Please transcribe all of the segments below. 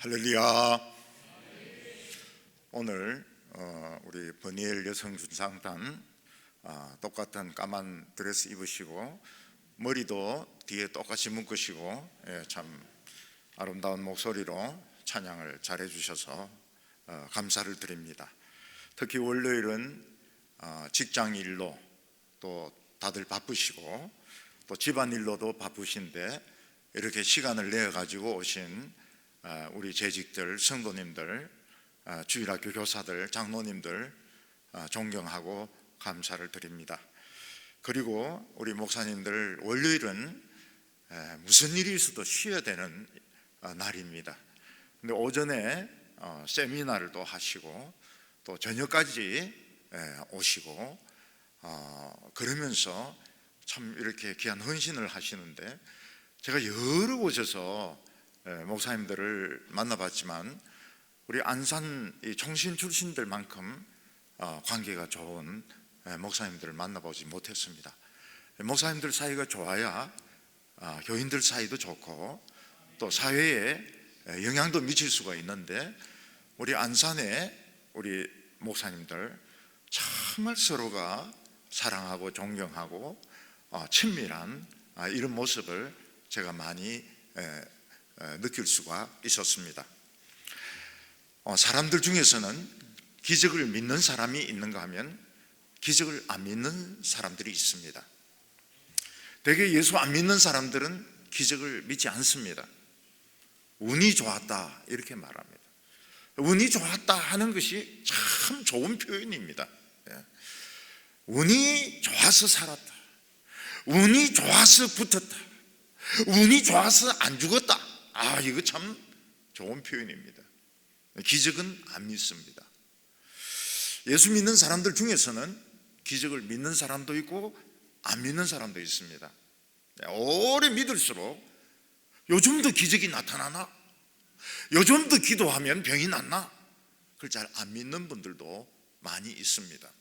할렐루야. 오늘 우리 버니엘 여성준상단 똑같은 까만 드레스 입으시고 머리도 뒤에 똑같이 묶으시고 참 아름다운 목소리로 찬양을 잘해 주셔서 감사를 드립니다. 특히 월요일은 직장일로 또 다들 바쁘시고 또 집안일로도 바쁘신데 이렇게 시간을 내 가지고 오신 우리 재직들, 성도님들, 주일학교 교사들, 장로님들 존경하고 감사를 드립니다. 그리고 우리 목사님들, 월요일은 무슨 일이 있어도 쉬어야 되는 날입니다. 근데 오전에 세미나를 또 하시고 또 저녁까지 오시고 그러면서 참 이렇게 귀한 헌신을 하시는데, 제가 여러 곳에서 목사님들을 만나봤지만 우리 안산 총신 출신들만큼 관계가 좋은 목사님들을 만나보지 못했습니다. 목사님들 사이가 좋아야 교인들 사이도 좋고 또 사회에 영향도 미칠 수가 있는데, 우리 안산의 우리 목사님들 정말 서로가 사랑하고 존경하고 친밀한 이런 모습을 제가 많이 느낄 수가 있었습니다. 사람들 중에서는 기적을 믿는 사람이 있는가 하면 기적을 안 믿는 사람들이 있습니다. 대개 예수 안 믿는 사람들은 기적을 믿지 않습니다. 운이 좋았다 이렇게 말합니다. 운이 좋았다 하는 것이 참 좋은 표현입니다. 운이 좋아서 살았다, 운이 좋아서 붙었다, 운이 좋아서 안 죽었다. 이거 참 좋은 표현입니다. 기적은 안 믿습니다. 예수 믿는 사람들 중에서는 기적을 믿는 사람도 있고 안 믿는 사람도 있습니다. 오래 믿을수록 요즘도 기적이 나타나나? 요즘도 기도하면 병이 낫나? 그걸 잘 안 믿는 분들도 많이 있습니다.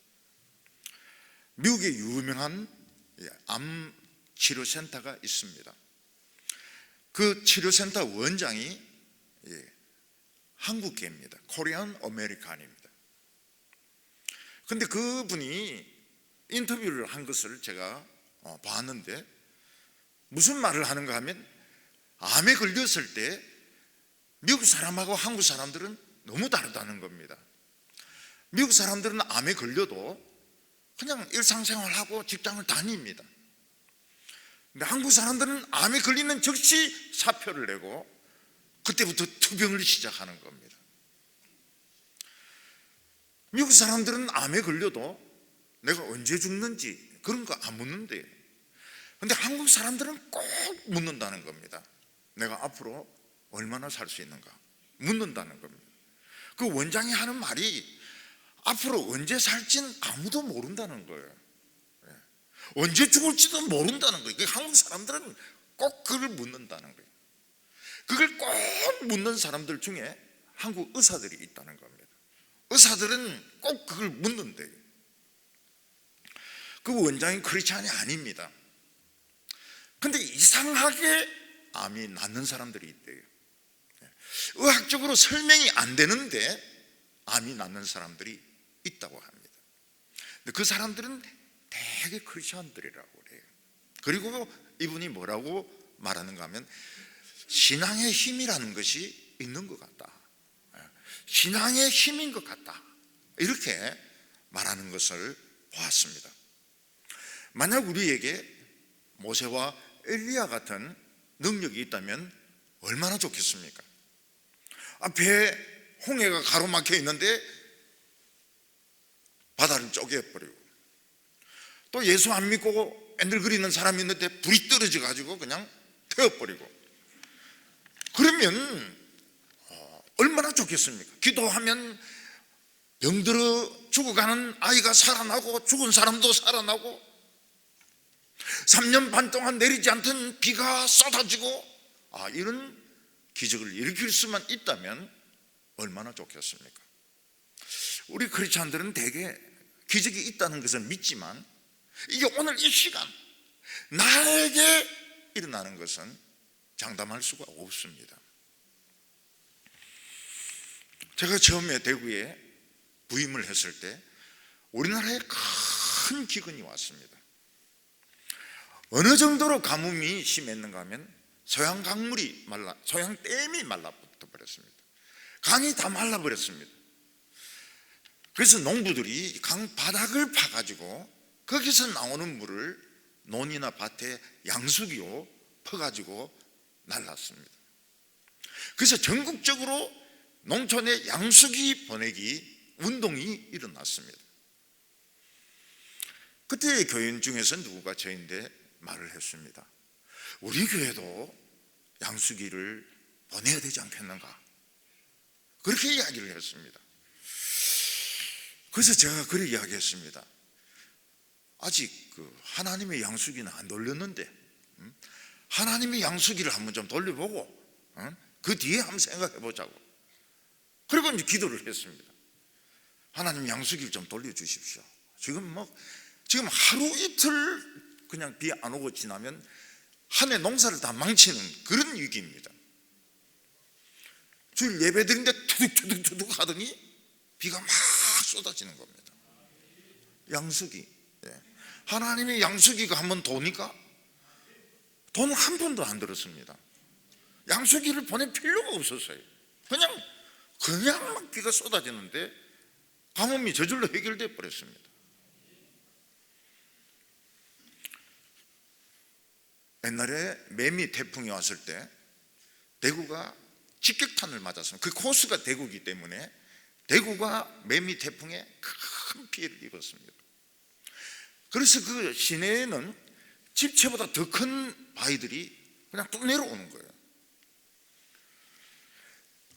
미국에 유명한 암 치료센터가 있습니다. 그 치료센터 원장이 한국계입니다. 코리안 아메리칸입니다. 근데 그분이 인터뷰를 한 것을 제가 봤는데, 무슨 말을 하는가 하면 암에 걸렸을 때 미국 사람하고 한국 사람들은 너무 다르다는 겁니다. 미국 사람들은 암에 걸려도 그냥 일상생활하고 직장을 다닙니다. 근데 한국 사람들은 암에 걸리는 즉시 사표를 내고 그때부터 투병을 시작하는 겁니다. 미국 사람들은 암에 걸려도 내가 언제 죽는지 그런 거 안 묻는데요. 근데 한국 사람들은 꼭 묻는다는 겁니다. 내가 앞으로 얼마나 살 수 있는가 묻는다는 겁니다. 그 원장이 하는 말이 앞으로 언제 살지는 아무도 모른다는 거예요. 언제 죽을지도 모른다는 거예요. 한국 사람들은 꼭 그걸 묻는다는 거예요. 그걸 꼭 묻는 사람들 중에 한국 의사들이 있다는 겁니다. 의사들은 꼭 그걸 묻는데요. 그 원장이 크리스찬이 아닙니다. 근데 이상하게 암이 낫는 사람들이 있대요. 의학적으로 설명이 안 되는데 암이 낫는 사람들이 있다고 합니다. 근데 그 사람들은 되게 크리스찬들이라고 그래요. 그리고 이분이 뭐라고 말하는가 하면 신앙의 힘이라는 것이 있는 것 같다, 신앙의 힘인 것 같다, 이렇게 말하는 것을 보았습니다. 만약 우리에게 모세와 엘리야 같은 능력이 있다면 얼마나 좋겠습니까? 배에 홍해가 가로막혀 있는데 바다를 쪼개버리고, 또 예수 안 믿고 앤들거리는 사람이 있는데 불이 떨어져 가지고 그냥 태워버리고, 그러면 얼마나 좋겠습니까? 기도하면 병들어 죽어가는 아이가 살아나고 죽은 사람도 살아나고 3년 반 동안 내리지 않던 비가 쏟아지고, 이런 기적을 일으킬 수만 있다면 얼마나 좋겠습니까? 우리 크리스찬들은 대개 기적이 있다는 것을 믿지만 이게 오늘 이 시간 나에게 일어나는 것은 장담할 수가 없습니다. 제가 처음에 대구에 부임을 했을 때 우리나라에 큰 기근이 왔습니다. 어느 정도로 가뭄이 심했는가 하면 소양강물이 소양댐이 말라붙어 버렸습니다. 강이 다 말라버렸습니다. 그래서 농부들이 강 바닥을 파가지고 거기서 나오는 물을 논이나 밭에 양수기로 퍼가지고 날랐습니다. 그래서 전국적으로 농촌에 양수기 보내기 운동이 일어났습니다. 그때 교인 중에서 누구가 저인데 말을 했습니다. 우리 교회도 양수기를 보내야 되지 않겠는가, 그렇게 이야기를 했습니다. 그래서 제가 그렇게 이야기했습니다. 아직 하나님의 양수기는 안 돌렸는데 하나님의 양수기를 한번 좀 돌려보고 그 뒤에 한번 생각해 보자고. 그리고 이제 기도를 했습니다. 하나님 양수기를 좀 돌려주십시오. 지금 하루 이틀 그냥 비 안 오고 지나면 한 해 농사를 다 망치는 그런 위기입니다. 주일 예배 드린데 투둑투둑 하더니 비가 막 쏟아지는 겁니다. 양수기. 하나님의 양수기가 한번 도니까 돈 한 푼도 안 들었습니다. 양수기를 보낼 필요가 없었어요. 그냥 막 비가 쏟아지는데 가뭄이 저절로 해결돼 버렸습니다. 옛날에 매미 태풍이 왔을 때 대구가 직격탄을 맞았습니다. 그 코스가 대구이기 때문에 대구가 매미 태풍에 큰 피해를 입었습니다. 그래서 그 시내에는 집채보다 더 큰 바위들이 그냥 뚝 내려오는 거예요.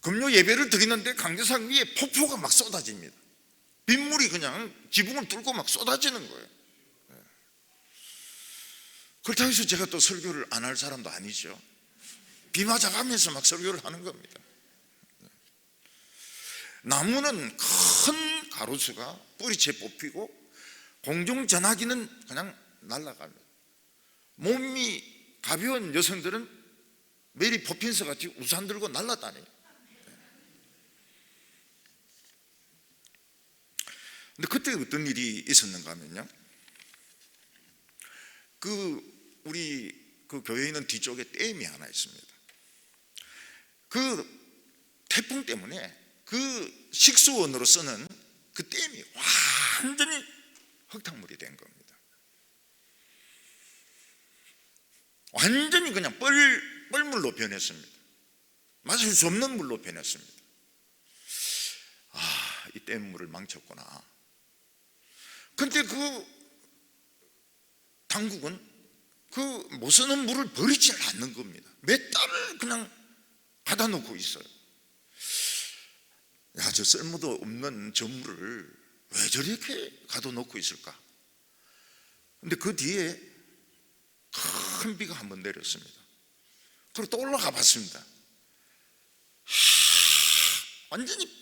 금요 예배를 드리는데 강대상 위에 폭포가 막 쏟아집니다. 빗물이 그냥 지붕을 뚫고 막 쏟아지는 거예요. 그렇다고 해서 제가 또 설교를 안 할 사람도 아니죠. 비 맞아가면서 막 설교를 하는 겁니다. 나무는 큰 가로수가 뿌리채 뽑히고 공중전화기는 그냥 날아갑니다. 몸이 가벼운 여성들은 메리 포핀스 같이 우산 들고 날아다녀요. 근데 그때 어떤 일이 있었는가 하면요, 우리 교회에 있는 뒤쪽에 댐이 하나 있습니다. 그 태풍 때문에 그 식수원으로 쓰는 그 댐이 완전히 흙탕물이 된 겁니다. 완전히 그냥 뻘물로 변했습니다. 마실 수 없는 물로 변했습니다. 이 댐물을 망쳤구나. 근데 당국은 못 쓰는 물을 버리지 않는 겁니다. 몇 달을 그냥 가다 놓고 있어요. 저 쓸모도 없는 저 물을 왜 저렇게 가둬 놓고 있을까? 근데 그 뒤에 큰 비가 한번 내렸습니다. 그리고 또 올라가 봤습니다. 완전히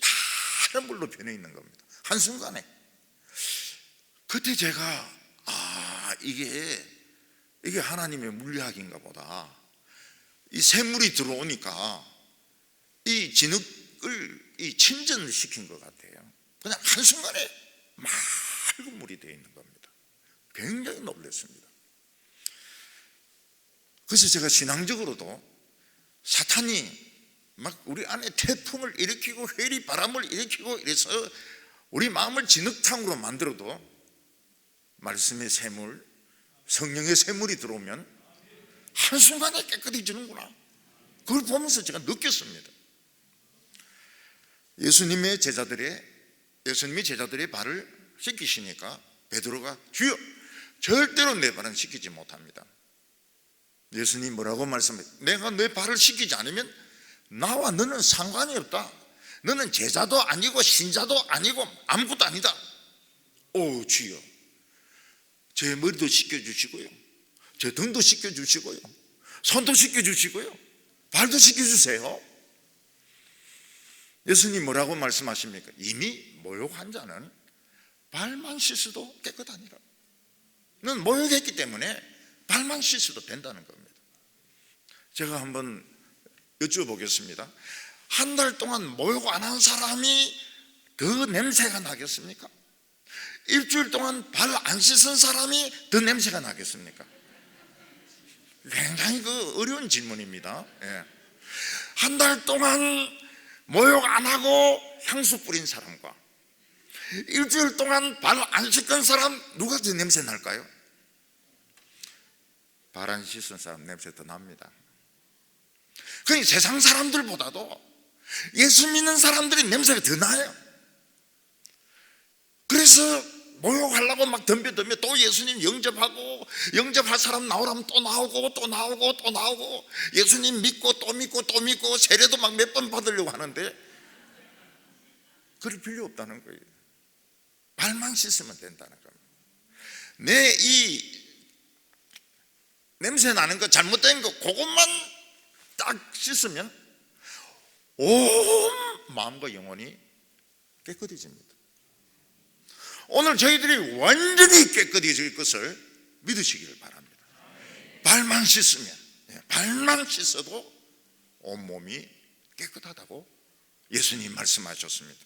파란 물로 변해 있는 겁니다. 한순간에. 그때 제가 이게 하나님의 물리학인가 보다. 이 샘물이 들어오니까 이 진흙을 침전을 시킨 것 같아요. 그냥 한순간에 맑은 물이 되어 있는 겁니다. 굉장히 놀랐습니다. 그래서 제가 신앙적으로도 사탄이 막 우리 안에 태풍을 일으키고 회리 바람을 일으키고 이래서 우리 마음을 진흙탕으로 만들어도 말씀의 샘물, 성령의 샘물이 들어오면 한순간에 깨끗해지는구나. 그걸 보면서 제가 느꼈습니다. 예수님이 제자들의 발을 씻기시니까 베드로가 주여, 절대로 내 발은 씻기지 못합니다. 예수님 뭐라고 말씀해요? 내가 내 발을 씻기지 않으면 나와 너는 상관이 없다. 너는 제자도 아니고 신자도 아니고 아무것도 아니다. 오 주여, 제 머리도 씻겨주시고요, 제 등도 씻겨주시고요, 손도 씻겨주시고요, 발도 씻겨주세요. 예수님 뭐라고 말씀하십니까? 이미 모욕한 자는 발만 씻어도 깨끗하니라. 넌 모욕했기 때문에 발만 씻어도 된다는 겁니다. 제가 한번 여쭤보겠습니다. 한 달 동안 목욕 안 한 사람이 더 냄새가 나겠습니까? 일주일 동안 발 안 씻은 사람이 더 냄새가 나겠습니까? 굉장히 어려운 질문입니다. 예. 한 달 동안 목욕 안 하고 향수 뿌린 사람과 일주일 동안 발 안 씻은 사람, 누가 더 냄새 날까요? 발 안 씻은 사람 냄새 더 납니다. 그러니 세상 사람들보다도 예수 믿는 사람들이 냄새가 더 나요. 그래서 목욕하려고 막 덤벼 또 예수님 영접할 사람 나오라면 또 나오고 또 나오고 또 나오고, 예수님 믿고 또 믿고 또 믿고 세례도 막 몇 번 받으려고 하는데 그럴 필요 없다는 거예요. 발만 씻으면 된다는 겁니다. 내 이 냄새 나는 거, 잘못된 거, 그것만 딱 씻으면 온 마음과 영혼이 깨끗해집니다. 오늘 저희들이 완전히 깨끗해질 것을 믿으시기를 바랍니다. 발만 씻으면, 발만 씻어도 온몸이 깨끗하다고 예수님 말씀하셨습니다.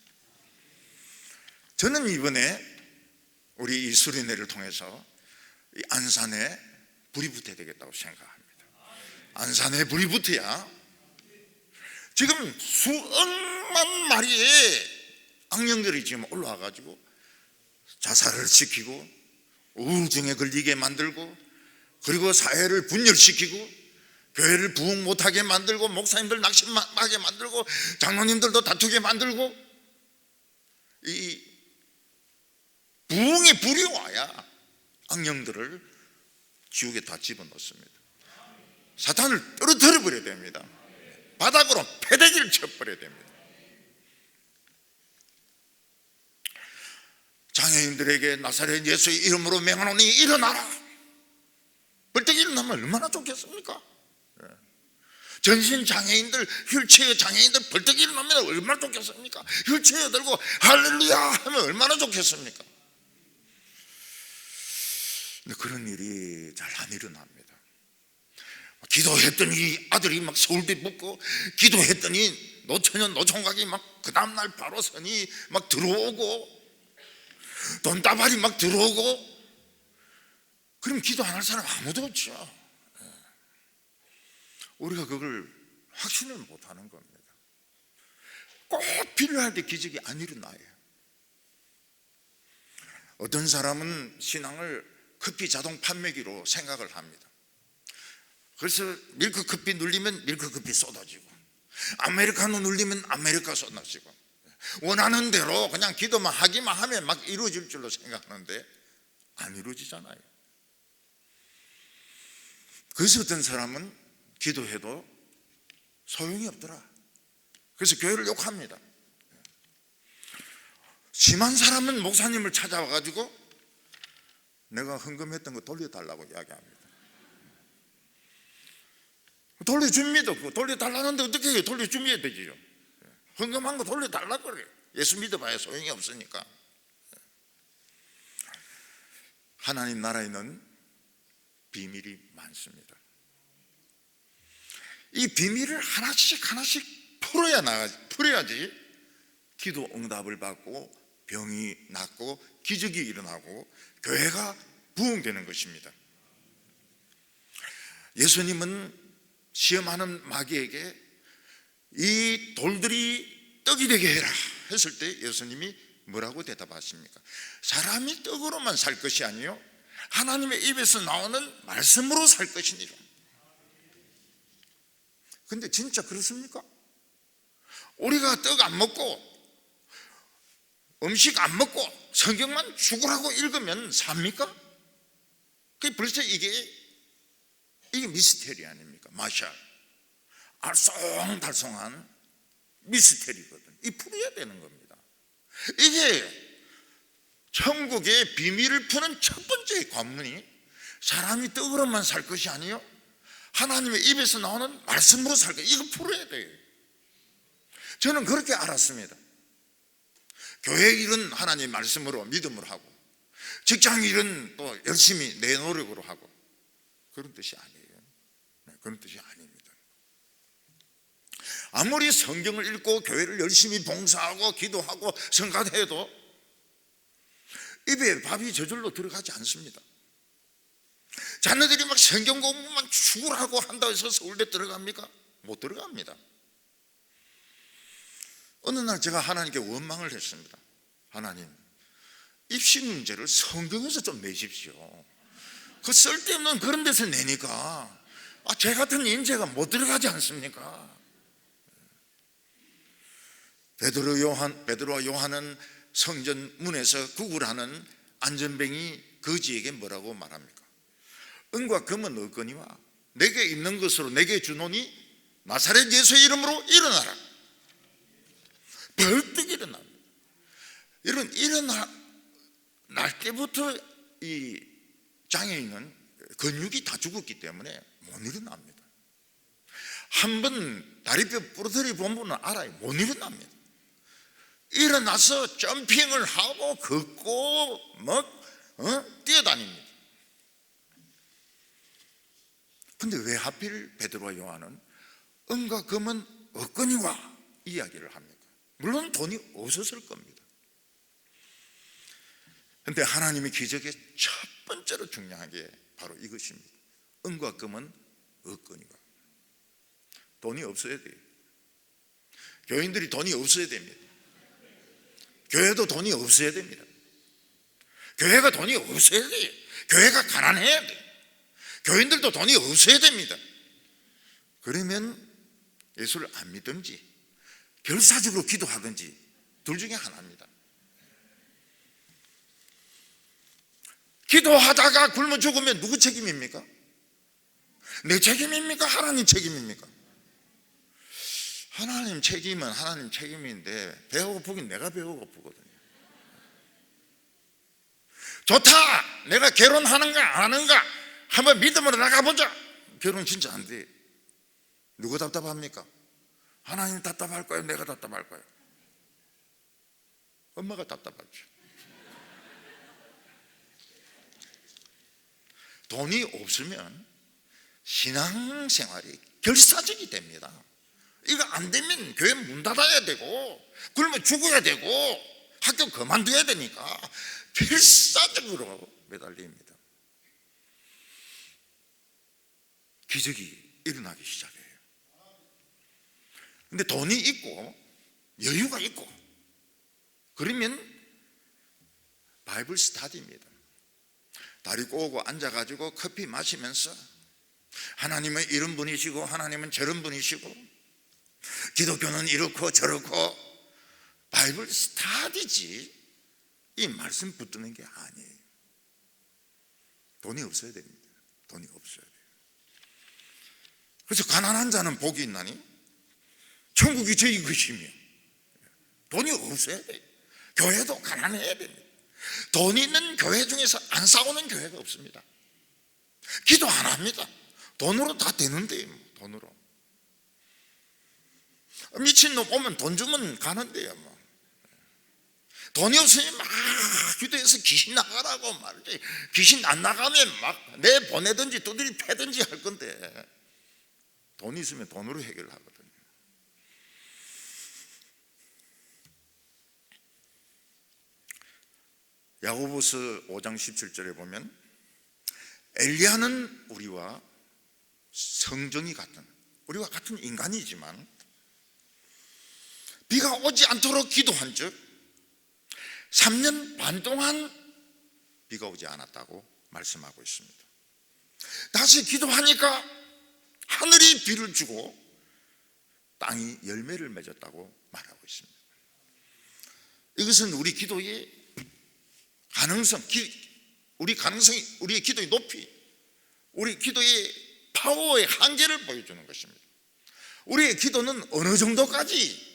저는 이번에 우리 이 수련회를 통해서 이 안산에 불이 붙어야 되겠다고 생각합니다. 안산에 불이 붙어야 지금 수억만 마리의 악령들이 지금 올라와가지고 자살을 시키고 우울증에 걸리게 만들고, 그리고 사회를 분열시키고 교회를 부흥 못하게 만들고 목사님들 낙심하게 만들고 장로님들도 다투게 만들고, 이 부흥의 불이 와야 악령들을 지옥에 다 집어넣습니다. 사탄을 떨어뜨려 버려야 됩니다. 바닥으로 패대기를 쳐버려야 됩니다. 장애인들에게 나사렛 예수의 이름으로 명하노니 일어나라. 벌떡 일어나면 얼마나 좋겠습니까? 전신 장애인들, 휠체어 장애인들 벌떡 일어나면 얼마나 좋겠습니까? 휠체어 들고 할렐루야 하면 얼마나 좋겠습니까? 근데 그런 일이 잘 안 일어납니다. 기도했더니 아들이 막 서울대 붙고, 기도했더니 노처녀 노총각이 막 그 다음날 바로 선이 막 들어오고, 돈다발이 막 들어오고, 그럼 기도 안 할 사람 아무도 없죠. 우리가 그걸 확신을 못하는 겁니다. 꼭 필요할 때 기적이 안 일어나요. 어떤 사람은 신앙을 커피 자동 판매기로 생각을 합니다. 그래서 밀크커피 눌리면 밀크커피 쏟아지고, 아메리카노 눌리면 아메리카 쏟아지고, 원하는 대로 그냥 기도만 하기만 하면 막 이루어질 줄로 생각하는데 안 이루어지잖아요. 그래서 어떤 사람은 기도해도 소용이 없더라. 그래서 교회를 욕합니다. 심한 사람은 목사님을 찾아와가지고 내가 헌금했던 거 돌려달라고 이야기합니다. 돌려줍니다. 돌려달라는데 어떻게 해요? 돌려주면 되지요. 헌금한 거 돌려달라고 그래요. 예수 믿어봐야 소용이 없으니까. 하나님 나라에는 비밀이 많습니다. 이 비밀을 하나씩 풀어야지 기도 응답을 받고 병이 낫고 기적이 일어나고 교회가 부흥되는 것입니다. 예수님은 시험하는 마귀에게 이 돌들이 떡이 되게 해라 했을 때 예수님이 뭐라고 대답하십니까? 사람이 떡으로만 살 것이 아니요 하나님의 입에서 나오는 말씀으로 살 것이니라. 근데 진짜 그렇습니까? 우리가 떡 안 먹고 음식 안 먹고 성경만 죽으라고 읽으면 삽니까? 그게 벌써 이게 미스테리 아닙니까? 마샬 알쏭달쏭한 미스테리거든. 이 풀어야 되는 겁니다. 이게 천국의 비밀을 푸는 첫 번째 관문이 사람이 떡으로만 살 것이 아니요 하나님의 입에서 나오는 말씀으로 살 것. 이거 풀어야 돼요. 저는 그렇게 알았습니다. 교회 일은 하나님 말씀으로 믿음으로 하고 직장 일은 또 열심히 내 노력으로 하고 그런 뜻이 아니에요. 그런 뜻이 아닙니다. 아무리 성경을 읽고 교회를 열심히 봉사하고 기도하고 성가해도 입에 밥이 저절로 들어가지 않습니다. 자녀들이 막 성경 공부만 죽으라고 한다고 해서 서울대 들어갑니까? 못 들어갑니다. 어느 날 제가 하나님께 원망을 했습니다. 하나님, 입시 문제를 성경에서 좀 내십시오. 그 쓸데없는 그런 데서 내니까 제 같은 인재가 못 들어가지 않습니까? 베드로와 요한은 성전 문에서 구걸하는 안전뱅이 거지에게 뭐라고 말합니까? 은과 금은 없거니와 내게 있는 것으로 내게 주노니 나사렛 예수의 이름으로 일어나라. 벌떡 일어납니다. 일어날 때부터 이 장애인은 근육이 다 죽었기 때문에 못 일어납니다. 한번 다리뼈 부러뜨리 본 분은 알아요. 못 일어납니다. 일어나서 점핑을 하고 걷고 뛰어다닙니다. 근데 왜 하필 베드로와 요한은 은과 금은 없거니와 이야기를 합니까? 물론 돈이 없었을 겁니다. 그런데 하나님의 기적의 첫 번째로 중요한 게 바로 이것입니다. 은과 금은 없거니와. 돈이 없어야 돼요. 교인들이 돈이 없어야 됩니다. 교회도 돈이 없어야 됩니다. 교회가 돈이 없어야 돼요. 교회가 가난해야 돼요. 교인들도 돈이 없어야 됩니다. 그러면 예수를 안 믿든지 결사적으로 기도하든지 둘 중에 하나입니다. 기도하다가 굶어 죽으면 누구 책임입니까? 내 책임입니까? 하나님 책임입니까? 하나님 책임은 하나님 책임인데 배가 고프긴 내가 배가 고프거든요. 좋다! 내가 결혼하는가 안 하는가 한번 믿음으로 나가보자. 결혼 진짜 안 돼. 누가 답답합니까? 하나님 답답할까요? 내가 답답할까요? 엄마가 답답하죠. 돈이 없으면 신앙생활이 결사적이 됩니다. 이거 안 되면 교회 문 닫아야 되고 굶어 죽어야 되고 학교 그만둬야 되니까 필사적으로 매달립니다. 기적이 일어나기 시작해요. 근데 돈이 있고 여유가 있고 그러면 바이블 스타디입니다. 다리 꼬고 앉아가지고 커피 마시면서 하나님은 이런 분이시고 하나님은 저런 분이시고 기독교는 이렇고 저렇고 바이블 스타디지 이 말씀 붙드는 게 아니에요. 돈이 없어야 됩니다. 돈이 없어야 돼요. 그래서 가난한 자는 복이 있나니 천국이 저희 것이며 돈이 없어야 돼요. 교회도 가난해야 됩니다. 돈 있는 교회 중에서 안 싸우는 교회가 없습니다. 기도 안 합니다. 돈으로 다 되는데요. 돈으로 미친놈 오면 돈 주면 가는데요. 돈이 없으니 막 기도해서 귀신 나가라고 말이지. 귀신 안 나가면 막 내보내든지 두드리 패든지 할 건데 돈이 있으면 돈으로 해결하거든요. 야고보서 5장 17절에 보면 엘리야는 우리와 성정이 같은 우리와 같은 인간이지만 비가 오지 않도록 기도한 즉 3년 반 동안 비가 오지 않았다고 말씀하고 있습니다. 다시 기도하니까 하늘이 비를 주고 땅이 열매를 맺었다고 말하고 있습니다. 이것은 우리 기도의 가능성, 우리의 기도의 높이, 우리 기도의 파워의 한계를 보여주는 것입니다. 우리의 기도는 어느 정도까지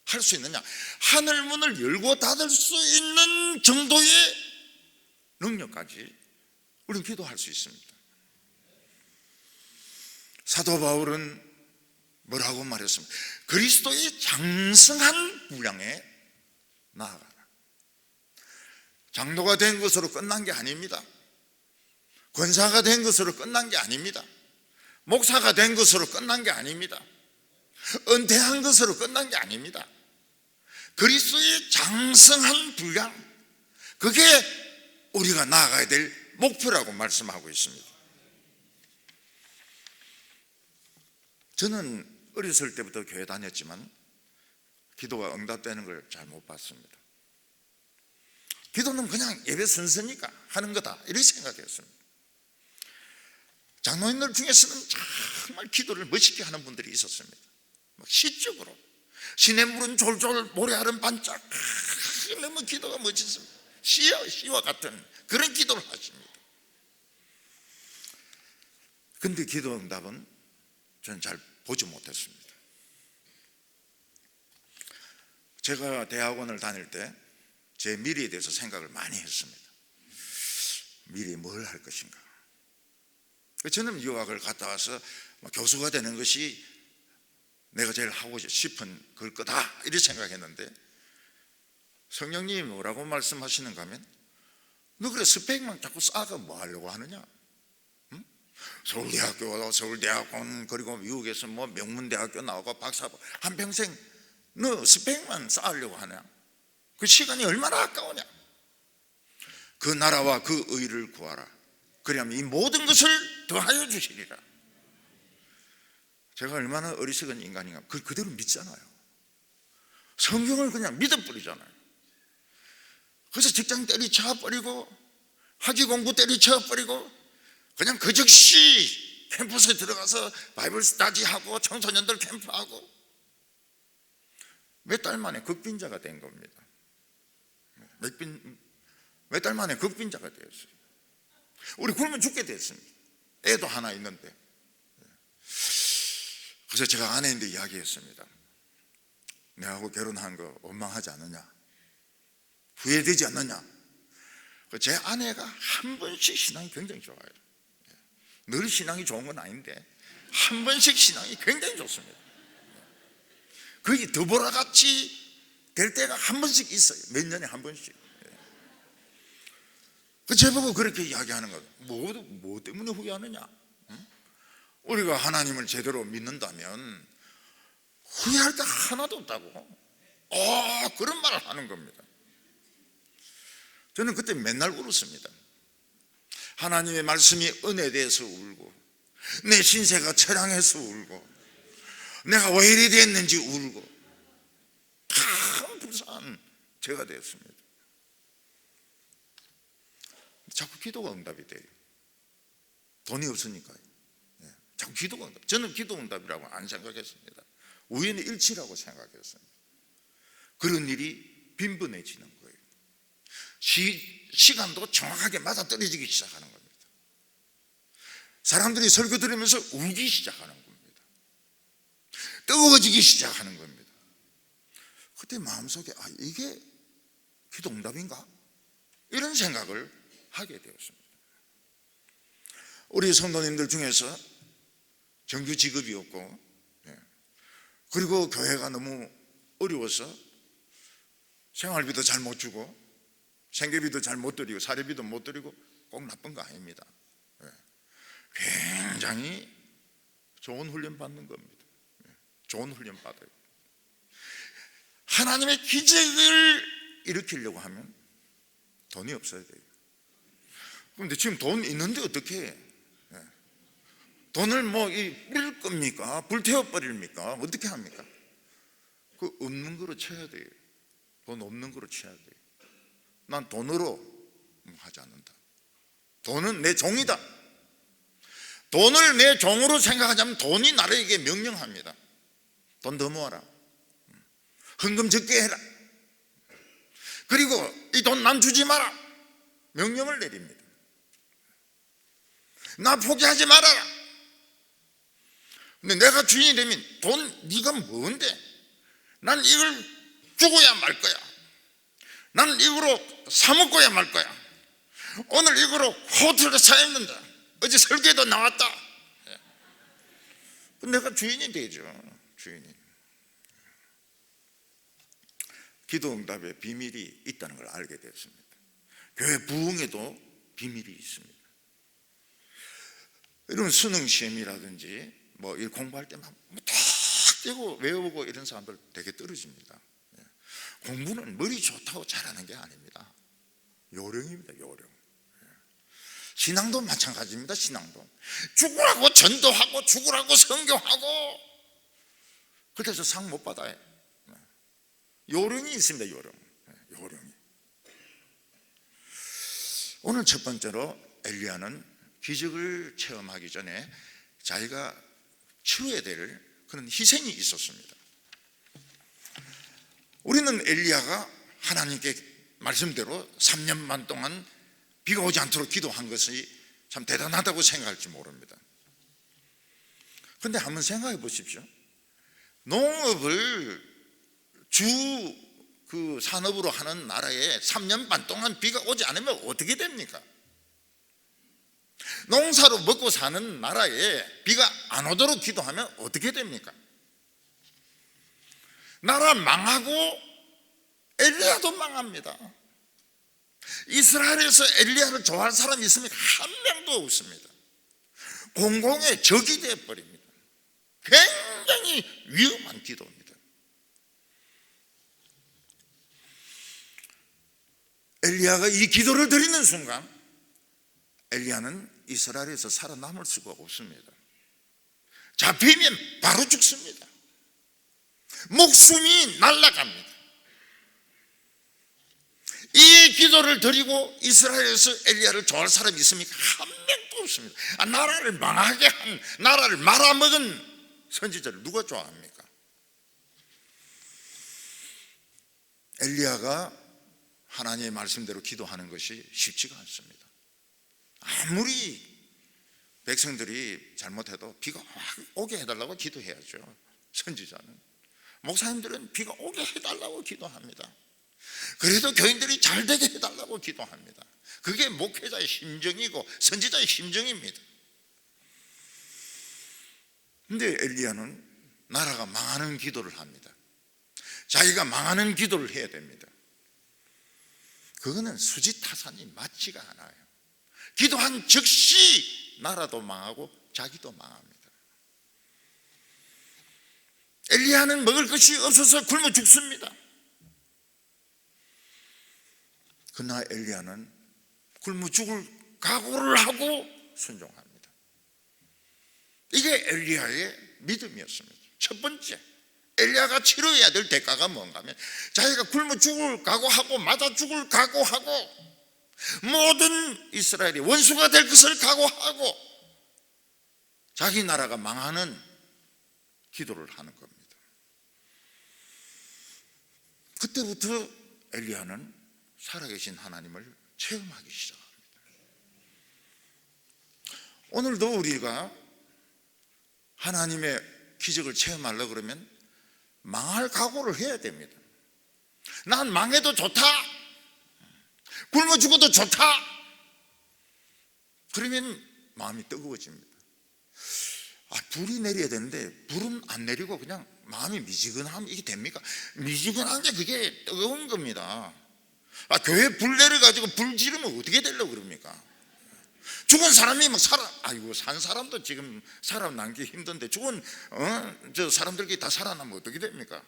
할 수 있느냐? 하늘 문을 열고 닫을 수 있는 정도의 능력까지 우리는 기도할 수 있습니다. 사도 바울은 뭐라고 말했습니까? 그리스도의 장성한 분량에 나아가라. 장로가 된 것으로 끝난 게 아닙니다. 권사가 된 것으로 끝난 게 아닙니다. 목사가 된 것으로 끝난 게 아닙니다. 은퇴한 것으로 끝난 게 아닙니다. 그리스도의 장성한 분량, 그게 우리가 나아가야 될 목표라고 말씀하고 있습니다. 저는 어렸을 때부터 교회 다녔지만 기도가 응답되는 걸 잘 못 봤습니다. 기도는 그냥 예배 순서니까 하는 거다, 이렇게 생각했습니다. 장로님들 중에서는 정말 기도를 멋있게 하는 분들이 있었습니다. 시적으로 시냇물은 졸졸 모래알은 반짝, 너무 기도가 멋있습니다. 시와 같은 그런 기도를 하십니다. 근데 기도 응답은 저는 잘 보지 못했습니다. 제가 대학원을 다닐 때 제 미래에 대해서 생각을 많이 했습니다. 미래에 뭘 할 것인가. 저는 유학을 갔다 와서 교수가 되는 것이 내가 제일 하고 싶은 걸 거다, 이렇게 생각했는데 성령님이 뭐라고 말씀하시는가 하면, 너 그래 스펙만 자꾸 쌓아가 뭐 하려고 하느냐? 응? 서울대학교, 서울대학원, 그리고 미국에서 뭐 명문대학교 나오고 박사, 한평생 너 스펙만 쌓으려고 하냐? 그 시간이 얼마나 아까우냐? 그 나라와 그 의를 구하라. 그리하면 이 모든 것을 더하여 주시리라. 제가 얼마나 어리석은 인간인가, 그대로 믿잖아요. 성경을 그냥 믿어버리잖아요. 그래서 직장 때리쳐버리고 학위 공부 때리쳐버리고 그냥 그 즉시 캠퍼스에 들어가서 바이블 스터디하고 청소년들 캠프하고 몇 달 만에 극빈자가 된 겁니다. 몇 달 만에 극빈자가 되었어요. 우리 굶어 죽게 됐습니다. 애도 하나 있는데. 그래서 제가 아내인데 이야기했습니다. 내하고 결혼한 거 원망하지 않느냐, 후회되지 않느냐. 제 아내가 한 번씩 신앙이 굉장히 좋아요. 늘 신앙이 좋은 건 아닌데 한 번씩 신앙이 굉장히 좋습니다. 거의 더보라같이 될 때가 한 번씩 있어요. 몇 년에 한 번씩. 제보고 그렇게 이야기하는 거예요. 뭐 때문에 후회하느냐? 우리가 하나님을 제대로 믿는다면 후회할 게 하나도 없다고 그런 말을 하는 겁니다. 저는 그때 맨날 울었습니다. 하나님의 말씀이 은혜에 대해서 울고, 내 신세가 처량해서 울고, 내가 왜 이리 됐는지 울고, 참 불쌍한 죄가 되었습니다. 자꾸 기도가 응답이 돼요. 돈이 없으니까요. 자꾸 기도가 응답. 저는 기도 응답이라고 안 생각했습니다. 우연의 일치라고 생각했습니다. 그런 일이 빈번해지는 거예요. 시간도 정확하게 맞아떨어지기 시작하는 겁니다. 사람들이 설교 들으면서 울기 시작하는 겁니다. 뜨거워지기 시작하는 겁니다. 그때 마음속에 이게 기도 응답인가? 이런 생각을 하게 되었습니다. 우리 성도님들 중에서 정규 직업이 없고, 그리고 교회가 너무 어려워서 생활비도 잘 못 주고 생계비도 잘 못 드리고 사례비도 못 드리고 꼭 나쁜 거 아닙니다. 굉장히 좋은 훈련 받는 겁니다. 좋은 훈련 받아요. 하나님의 기적을 일으키려고 하면 돈이 없어야 돼요. 그런데 지금 돈 있는데 어떻게 해? 돈을 뿌릴 겁니까? 불태워버립니까? 어떻게 합니까? 그 없는 거로 쳐야 돼요. 돈 없는 거로 쳐야 돼요. 난 돈으로 하지 않는다. 돈은 내 종이다. 돈을 내 종으로 생각하자면 돈이 나에게 명령합니다. 돈 더 모아라. 헌금 적게 해라. 그리고 이 돈 남 주지 마라. 명령을 내립니다. 나 포기하지 말아라. 근데 내가 주인이 되면 돈 네가 뭔데? 난 이걸 주고야 말 거야. 난 이거로 사 먹고야 말 거야. 오늘 이거로 호텔에 사 입는다. 어제 설교에도 나왔다. 내가 주인이 되죠. 주인이. 기도 응답에 비밀이 있다는 걸 알게 되었습니다. 교회 부흥에도 비밀이 있습니다. 이런 수능 시험이라든지 일 공부할 때만 떼고 외우고 이런 사람들 되게 떨어집니다. 공부는 머리 좋다고 잘하는 게 아닙니다. 요령입니다. 요령. 신앙도 마찬가지입니다. 신앙도 죽으라고 전도하고 죽으라고 선교하고 그래서 상 못 받아요. 요령이 있습니다. 요령이. 오늘 첫 번째로 엘리야는 기적을 체험하기 전에 자기가 치러야 될 그런 희생이 있었습니다. 우리는 엘리야가 하나님께 말씀대로 3년 반 동안 비가 오지 않도록 기도한 것이 참 대단하다고 생각할지 모릅니다. 그런데 한번 생각해 보십시오. 농업을 주 산업으로 하는 나라에 3년 반 동안 비가 오지 않으면 어떻게 됩니까? 농사로 먹고 사는 나라에 비가 안 오도록 기도하면 어떻게 됩니까? 나라 망하고 엘리야도 망합니다. 이스라엘에서 엘리야를 좋아할 사람이 있습니까? 한 명도 없습니다. 공공의 적이 되어버립니다. 굉장히 위험한 기도입니다. 엘리야가 이 기도를 드리는 순간 엘리야는 이스라엘에서 살아남을 수가 없습니다. 잡히면 바로 죽습니다. 목숨이 날아갑니다. 이 기도를 드리고 이스라엘에서 엘리야를 좋아할 사람이 있습니까? 한 명도 없습니다. 나라를 망하게 한, 나라를 말아먹은 선지자를 누가 좋아합니까? 엘리야가 하나님의 말씀대로 기도하는 것이 쉽지가 않습니다. 아무리 백성들이 잘못해도 비가 오게 해달라고 기도해야죠. 선지자는. 목사님들은 비가 오게 해달라고 기도합니다. 그래도 교인들이 잘 되게 해달라고 기도합니다. 그게 목회자의 심정이고 선지자의 심정입니다. 근데 엘리야는 나라가 망하는 기도를 합니다. 자기가 망하는 기도를 해야 됩니다. 그거는 수지타산이 맞지가 않아요. 기도한 즉시 나라도 망하고 자기도 망합니다. 엘리야는 먹을 것이 없어서 굶어 죽습니다. 그러나 엘리야는 굶어 죽을 각오를 하고 순종합니다. 이게 엘리야의 믿음이었습니다. 첫 번째, 엘리야가 치러야 될 대가가 뭔가 하면 자기가 굶어 죽을 각오하고 맞아 죽을 각오하고 모든 이스라엘이 원수가 될 것을 각오하고 자기 나라가 망하는 기도를 하는 겁니다. 그때부터 엘리야는 살아계신 하나님을 체험하기 시작합니다. 오늘도 우리가 하나님의 기적을 체험하려고 그러면 망할 각오를 해야 됩니다. 난 망해도 좋다, 굶어 죽어도 좋다, 그러면 마음이 뜨거워집니다. 불이 내려야 되는데 불은 안 내리고 그냥 마음이 미지근하면 이게 됩니까? 미지근한 게 그게 뜨거운 겁니다. 교회 불 내려가지고 불 지르면 어떻게 되려고 그럽니까? 죽은 사람이 막 산 사람도 지금 살아남기 힘든데 죽은 저 사람들끼리 다 살아나면 어떻게 됩니까?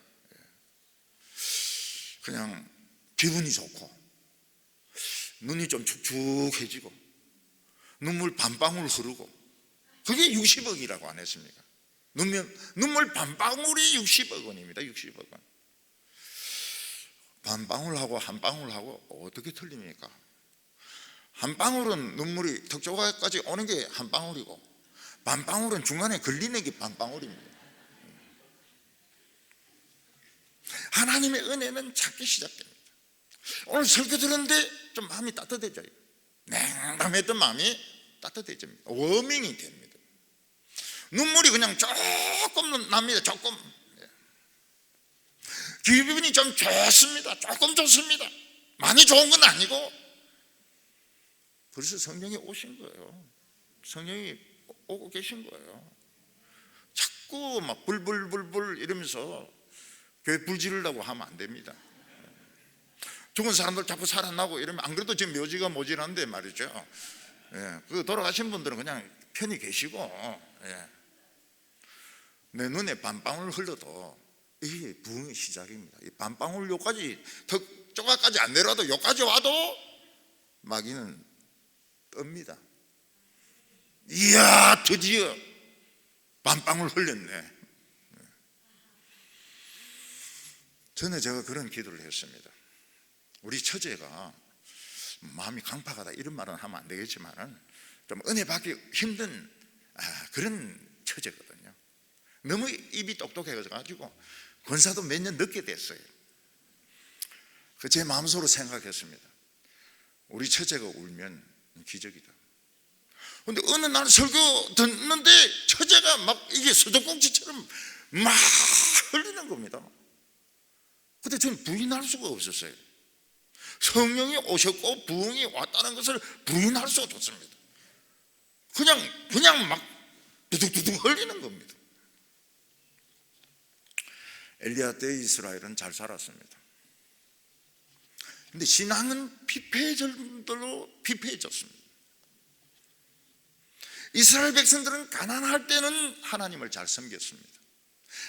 그냥 기분이 좋고 눈이 좀 축축해지고 눈물 반방울 흐르고, 그게 60억이라고 안 했습니까? 눈물 반방울이 60억 원입니다. 60억 원. 반방울하고 한 방울하고 어떻게 틀립니까? 한 방울은 눈물이 턱조각까지 오는 게 한 방울이고 반방울은 중간에 걸리는 게 반방울입니다. 하나님의 은혜는 찾기 시작됩니다. 오늘 설교 들었는데 좀 마음이 따뜻해져요. 냉담했던 마음이 따뜻해집니다. 워밍이 됩니다. 눈물이 그냥 조금 납니다. 조금. 기분이 좀 좋습니다. 조금 좋습니다. 많이 좋은 건 아니고. 그래서 성령이 오신 거예요. 성령이 오고 계신 거예요. 자꾸 막 불불불불 이러면서 교회 불 지르려고 하면 안 됩니다. 죽은 사람들 자꾸 살아나고 이러면, 안 그래도 지금 묘지가 모질한데 말이죠. 그 돌아가신 분들은 그냥 편히 계시고, 내 눈에 반방울 흘러도 이게 부흥의 시작입니다. 이 반방울 요까지, 턱 조각까지 안 내려와도 요까지 와도 마귀는 뜹니다. 이야, 드디어 반방울 흘렸네. 전에 제가 그런 기도를 했습니다. 우리 처제가 마음이 강팍하다 이런 말은 하면 안 되겠지만은 좀 은혜 받기 힘든 그런 처제거든요. 너무 입이 똑똑해가지고 권사도 몇 년 늦게 됐어요. 제 마음속으로 생각했습니다. 우리 처제가 울면 기적이다. 근데 어느 날 설교 듣는데 처제가 막 이게 수도꼭지처럼 막 흘리는 겁니다. 근데 저는 부인할 수가 없었어요. 성령이 오셨고 부흥이 왔다는 것을 부인할 수 없었습니다. 그냥 막 두둑두둑 흘리는 겁니다. 엘리야 때 이스라엘은 잘 살았습니다. 근데 신앙은 피폐해질로 피폐해졌습니다. 이스라엘 백성들은 가난할 때는 하나님을 잘 섬겼습니다.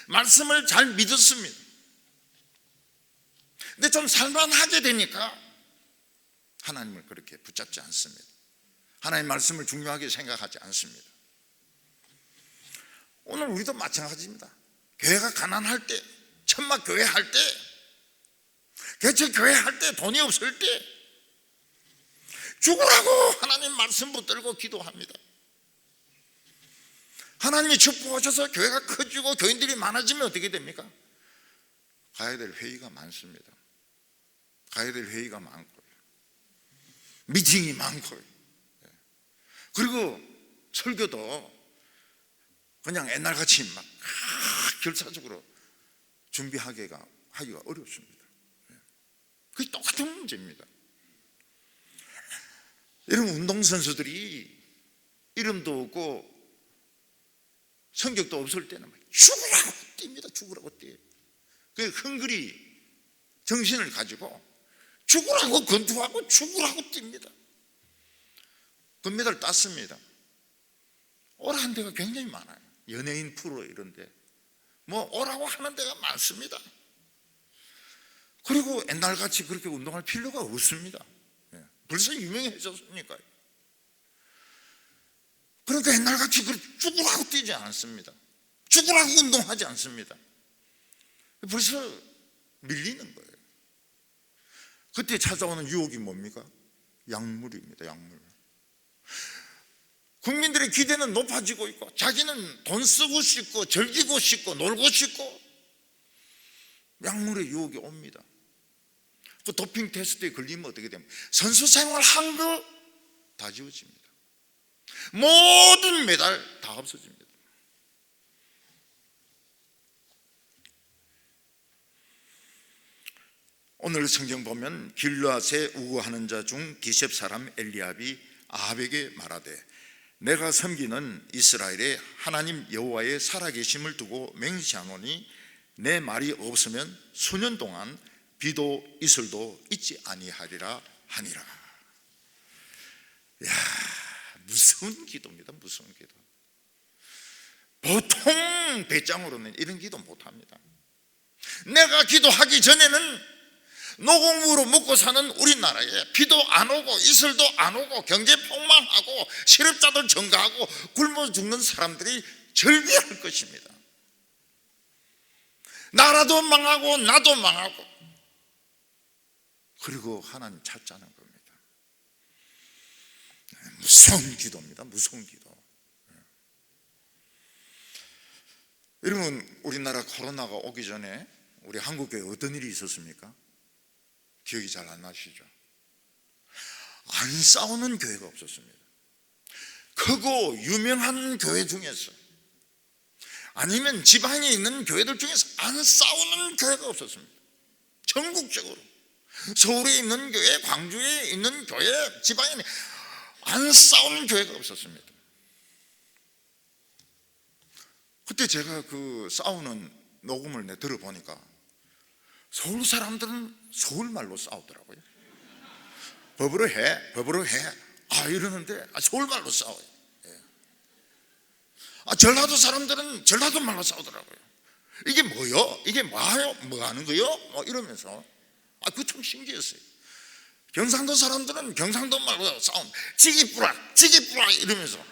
말씀을 잘 믿었습니다. 근데 좀 살만하게 되니까 하나님을 그렇게 붙잡지 않습니다. 하나님 말씀을 중요하게 생각하지 않습니다. 오늘 우리도 마찬가지입니다. 교회가 가난할 때, 천막 교회 할 때, 개척 교회 할 때, 돈이 없을 때 죽으라고 하나님 말씀 붙들고 기도합니다. 하나님이 축복하셔서 교회가 커지고 교인들이 많아지면 어떻게 됩니까? 가야 될 회의가 많습니다. 가야 될 회의가 많고요, 미팅이 많고요, 그리고 설교도 그냥 옛날같이 막 결사적으로 준비하기가 어렵습니다. 그게 똑같은 문제입니다. 이런 운동선수들이 이름도 없고 성격도 없을 때는 막 죽으라고 뜁니다. 죽으라고 뛰어요. 그 흥그리 정신을 가지고 죽으라고 권투하고 죽으라고 뜁니다. 금메달 땄습니다. 오라는 데가 굉장히 많아요. 연예인 프로 이런데 뭐 오라고 하는 데가 많습니다. 그리고 옛날같이 그렇게 운동할 필요가 없습니다. 벌써 유명해졌으니까요. 그러니까 옛날같이 죽으라고 뛰지 않습니다. 죽으라고 운동하지 않습니다. 벌써 밀리는 거예요. 그때 찾아오는 유혹이 뭡니까? 약물입니다. 약물. 국민들의 기대는 높아지고 있고 자기는 돈 쓰고 싶고 즐기고 싶고 놀고 싶고 약물의 유혹이 옵니다. 그 도핑 테스트에 걸리면 어떻게 됩니까? 선수 생활 한 거 다 지워집니다. 모든 메달 다 없어집니다. 오늘 성경 보면 길르앗에 우거하는 자 중 기셉 사람 엘리압이 아합에게 말하되 내가 섬기는 이스라엘의 하나님 여호와의 살아계심을 두고 맹세하노니 내 말이 없으면 수년 동안 비도 이슬도 있지 아니하리라 하니라. 야, 무서운 기도입니다. 무서운 기도. 보통 배짱으로는 이런 기도 못합니다. 내가 기도하기 전에는 노공무로 먹고 사는 우리나라에 비도 안 오고 이슬도 안 오고 경제 폭망하고 실업자들 증가하고 굶어 죽는 사람들이 절비할 것입니다. 나라도 망하고 나도 망하고 그리고 하나님 찾자는 겁니다. 무서운 기도입니다. 무서운 기도. 여러분, 우리나라 코로나가 오기 전에 우리 한국교회 어떤 일이 있었습니까? 기억이 잘 안 나시죠? 안 싸우는 교회가 없었습니다. 크고 유명한 교회 중에서 아니면 지방에 있는 교회들 중에서 안 싸우는 교회가 없었습니다. 전국적으로 서울에 있는 교회, 광주에 있는 교회, 지방에 안 싸우는 교회가 없었습니다. 그때 제가 그 싸우는 녹음을 들어보니까 서울 사람들은 서울말로 싸우더라고요. 법으로 해 이러는데 서울말로 싸워요. 전라도 사람들은 전라도 말로 싸우더라고요. 이게 뭐요? 이게 뭐요? 뭐 하는 거요? 뭐 이러면서 그거 참 신기했어요. 경상도 사람들은 경상도 말로 싸움, 지기뿌락 이러면서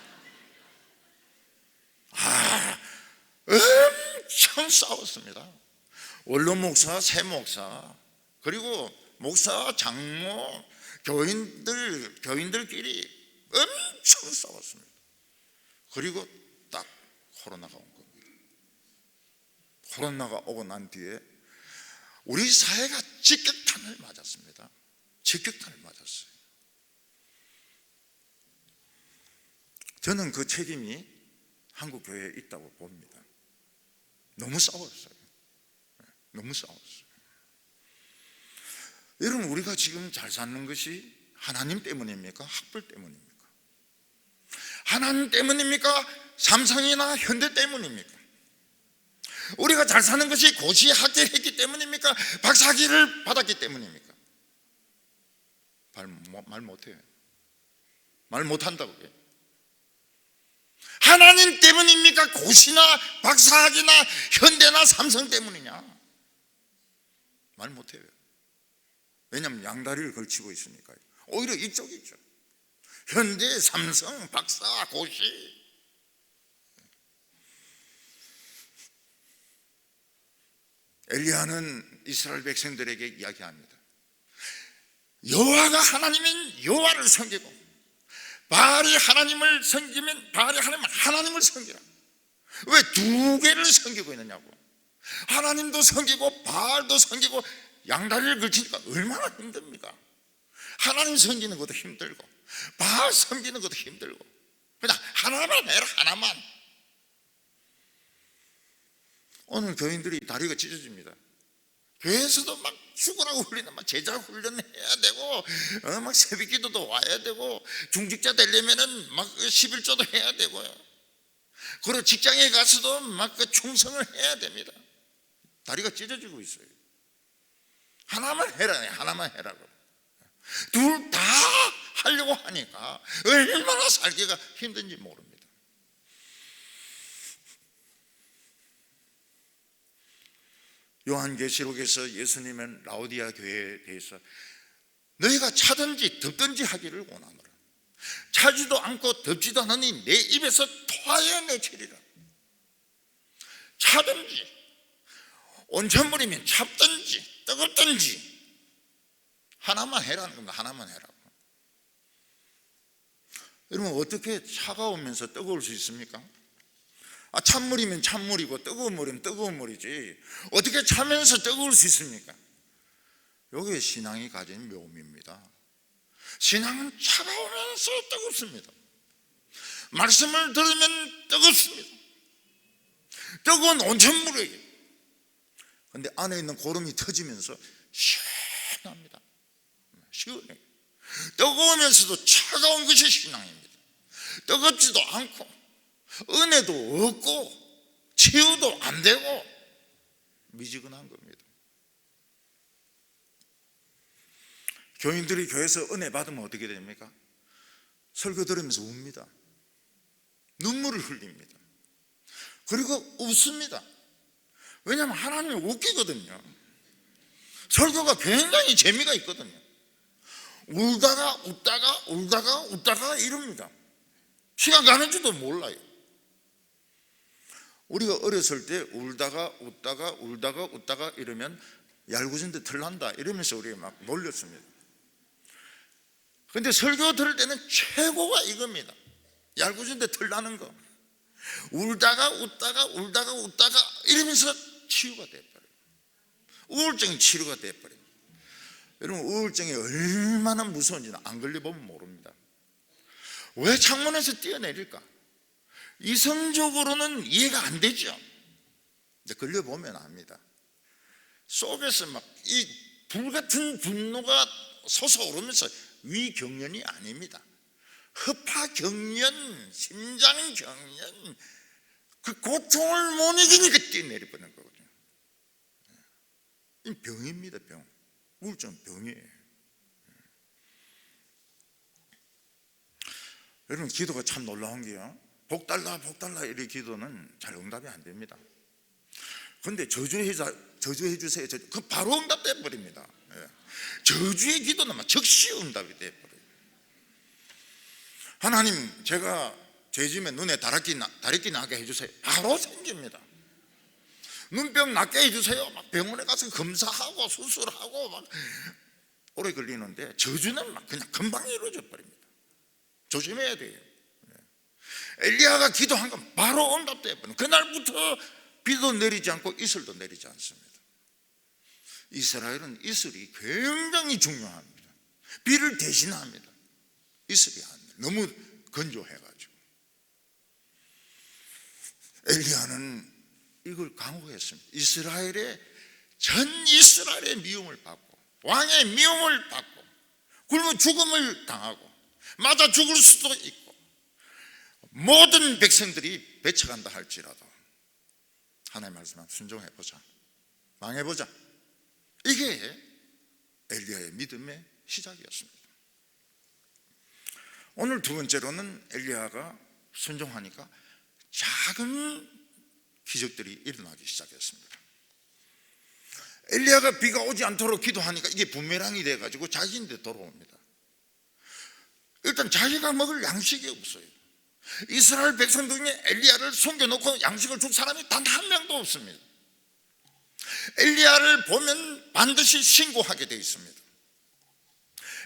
엄청 싸웠습니다. 원로 목사, 새 목사, 그리고 목사, 장로, 교인들끼리 엄청 싸웠습니다. 그리고 딱 코로나가 온 겁니다. 코로나가 오고 난 뒤에 우리 사회가 직격탄을 맞았습니다. 직격탄을 맞았어요. 저는 그 책임이 한국 교회에 있다고 봅니다. 너무 싸웠어요. 너무 싸웠어요. 여러분, 우리가 지금 잘 사는 것이 하나님 때문입니까? 학벌 때문입니까? 하나님 때문입니까? 삼성이나 현대 때문입니까? 우리가 잘 사는 것이 고시 학제했기 때문입니까? 박사학위를 받았기 때문입니까? 말 못해요. 말 못한다고요. 하나님 때문입니까? 고시나 박사학위나 현대나 삼성 때문이냐? 말 못해요. 왜냐하면 양다리를 걸치고 있으니까요. 오히려 이쪽이죠. 현대, 삼성, 박사, 고시. 엘리야는 이스라엘 백성들에게 이야기합니다. 여호와가 하나님인 여호와를 섬기고 바알이 하나님을 섬기면 바알이 하나님을 섬기라. 왜 두 개를 섬기고 있느냐고. 하나님도 섬기고 바알도 섬기고 양다리를 걸치니까 얼마나 힘듭니까? 하나님 섬기는 것도 힘들고 바알 섬기는 것도 힘들고 그냥 하나만 해라. 하나만. 오늘 교인들이 다리가 찢어집니다. 교회에서도 막 죽으라고 훈련은 막 제자 훈련해야 되고 막 새벽 기도도 와야 되고 중직자 되려면은 막 11조도 해야 되고요. 그리고 직장에 가서도 막 충성을 해야 됩니다. 다리가 찢어지고 있어요. 하나만 해라. 하나만 해라고. 둘 다 하려고 하니까 얼마나 살기가 힘든지 모릅니다. 요한계시록에서 예수님은 라오디아 교회에 대해서 너희가 차든지 덥든지 하기를 원하노라. 차지도 않고 덥지도 않으니 내 입에서 토하여 내치리라. 차든지 온천물이면 찹든지 뜨겁든지 하나만 해라는 겁니다. 하나만 해라고. 여러분, 어떻게 차가우면서 뜨거울 수 있습니까? 찬물이면 찬물이고 뜨거운 물이면 뜨거운 물이지 어떻게 차면서 뜨거울 수 있습니까? 이게 신앙이 가진 묘미입니다. 신앙은 차가우면서 뜨겁습니다. 말씀을 들으면 뜨겁습니다. 뜨거운 온천물이에요. 그런데 안에 있는 고름이 터지면서 시원합니다. 시원해요. 뜨거우면서도 차가운 것이 신앙입니다. 뜨겁지도 않고 은혜도 없고 치유도 안 되고 미지근한 겁니다. 교인들이 교회에서 은혜 받으면 어떻게 됩니까? 설교 들으면서 웁니다. 눈물을 흘립니다. 그리고 웃습니다. 왜냐하면 하나님이 웃기거든요. 설교가 굉장히 재미가 있거든요. 울다가 웃다가 이럽니다. 시간 가는 줄도 몰라요. 우리가 어렸을 때 울다가 이러면 얄궂은데 털난다 이러면서 우리가 막 놀렸습니다. 근데 설교 들을 때는 최고가 이겁니다. 얄궂은데 털나는 거. 울다가 이러면서 치유가 돼버려요. 우울증이 치료가 돼버려요. 여러분, 우울증이 얼마나 무서운지는 안 걸려보면 모릅니다. 왜 창문에서 뛰어내릴까? 이성적으로는 이해가 안 되죠. 근데 걸려보면 압니다. 속에서 막 이 불같은 분노가 솟아오르면서 위경련이 아닙니다. 허파경련, 심장경련, 그 고통을 못 이기니까 뛰어내려버리는 거거든요. 이 병입니다. 병. 우울증은 병이에요. 여러분, 기도가 참 놀라운 게요, 복 달라 복 달라 이런 기도는 잘 응답이 안 됩니다. 그런데 저주해 주세요. 그 바로 응답돼 버립니다. 저주의 기도는 즉시 응답이 돼 버려요. 하나님, 제가 죄짐에 눈에 다래끼 나게 해주세요. 바로 생깁니다. 눈병 낫게 해주세요. 막 병원에 가서 검사하고 수술하고 막 오래 걸리는데, 저주는 막 그냥 금방 이루어져 버립니다. 조심해야 돼요. 엘리야가 기도한 건 바로 응답돼 버려요. 그날부터 비도 내리지 않고 이슬도 내리지 않습니다. 이스라엘은 이슬이 굉장히 중요합니다. 비를 대신합니다. 이슬이 안 돼요. 너무 건조해가지고. 엘리야는 이걸 강구했습니다. 전 이스라엘의 미움을 받고, 왕의 미움을 받고, 굶어 죽음을 당하고, 맞아 죽을 수도 있고, 모든 백성들이 배쳐간다 할지라도 하나님의 말씀에 순종해보자, 망해보자. 이게 엘리야의 믿음의 시작이었습니다. 오늘 두 번째로는 엘리야가 순종하니까 작은 기적들이 일어나기 시작했습니다. 엘리야가 비가 오지 않도록 기도하니까 이게 부메랑이 돼가지고 자기한테 돌아옵니다. 일단 자기가 먹을 양식이 없어요. 이스라엘 백성 중에 엘리야를 숨겨놓고 양식을 줄 사람이 단 한 명도 없습니다. 엘리야를 보면 반드시 신고하게 되어 있습니다.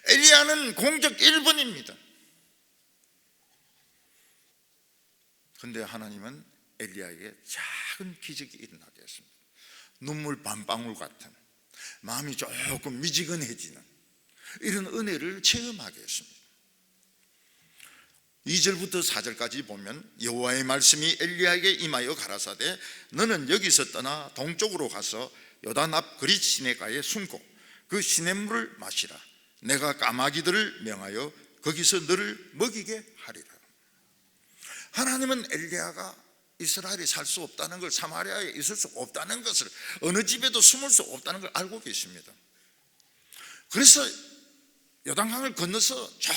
엘리야는 공적 1번입니다. 그런데 하나님은 엘리야에게 작은 기적이 일어나게 했습니다. 눈물 반방울 같은, 마음이 조금 미지근해지는 이런 은혜를 체험하게 했습니다. 2절부터 4절까지 보면 여호와의 말씀이 엘리야에게 임하여 가라사대, 너는 여기서 떠나 동쪽으로 가서 요단 앞 그릿 시내가에 숨고 그 시냇물을 마시라. 내가 까마귀들을 명하여 거기서 너를 먹이게 하리라. 하나님은 엘리야가 이스라엘이 살 수 없다는 걸, 사마리아에 있을 수 없다는 것을, 어느 집에도 숨을 수 없다는 걸 알고 계십니다. 그래서 요단강을 건너서 저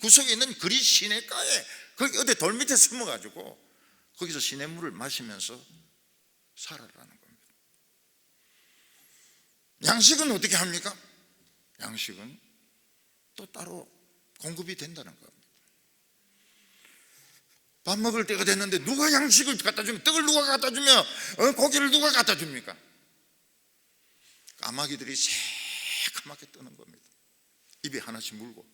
구석에 있는 그릿 시내가에, 거기 어디 돌 밑에 숨어가지고 거기서 시냇물을 마시면서 살아라는 겁니다. 양식은 어떻게 합니까? 양식은 또 따로 공급이 된다는 겁니다. 밥 먹을 때가 됐는데 누가 양식을 갖다 주면, 떡을 누가 갖다 주며 고기를 누가 갖다 줍니까? 까마귀들이 새까맣게 뜨는 겁니다. 입에 하나씩 물고.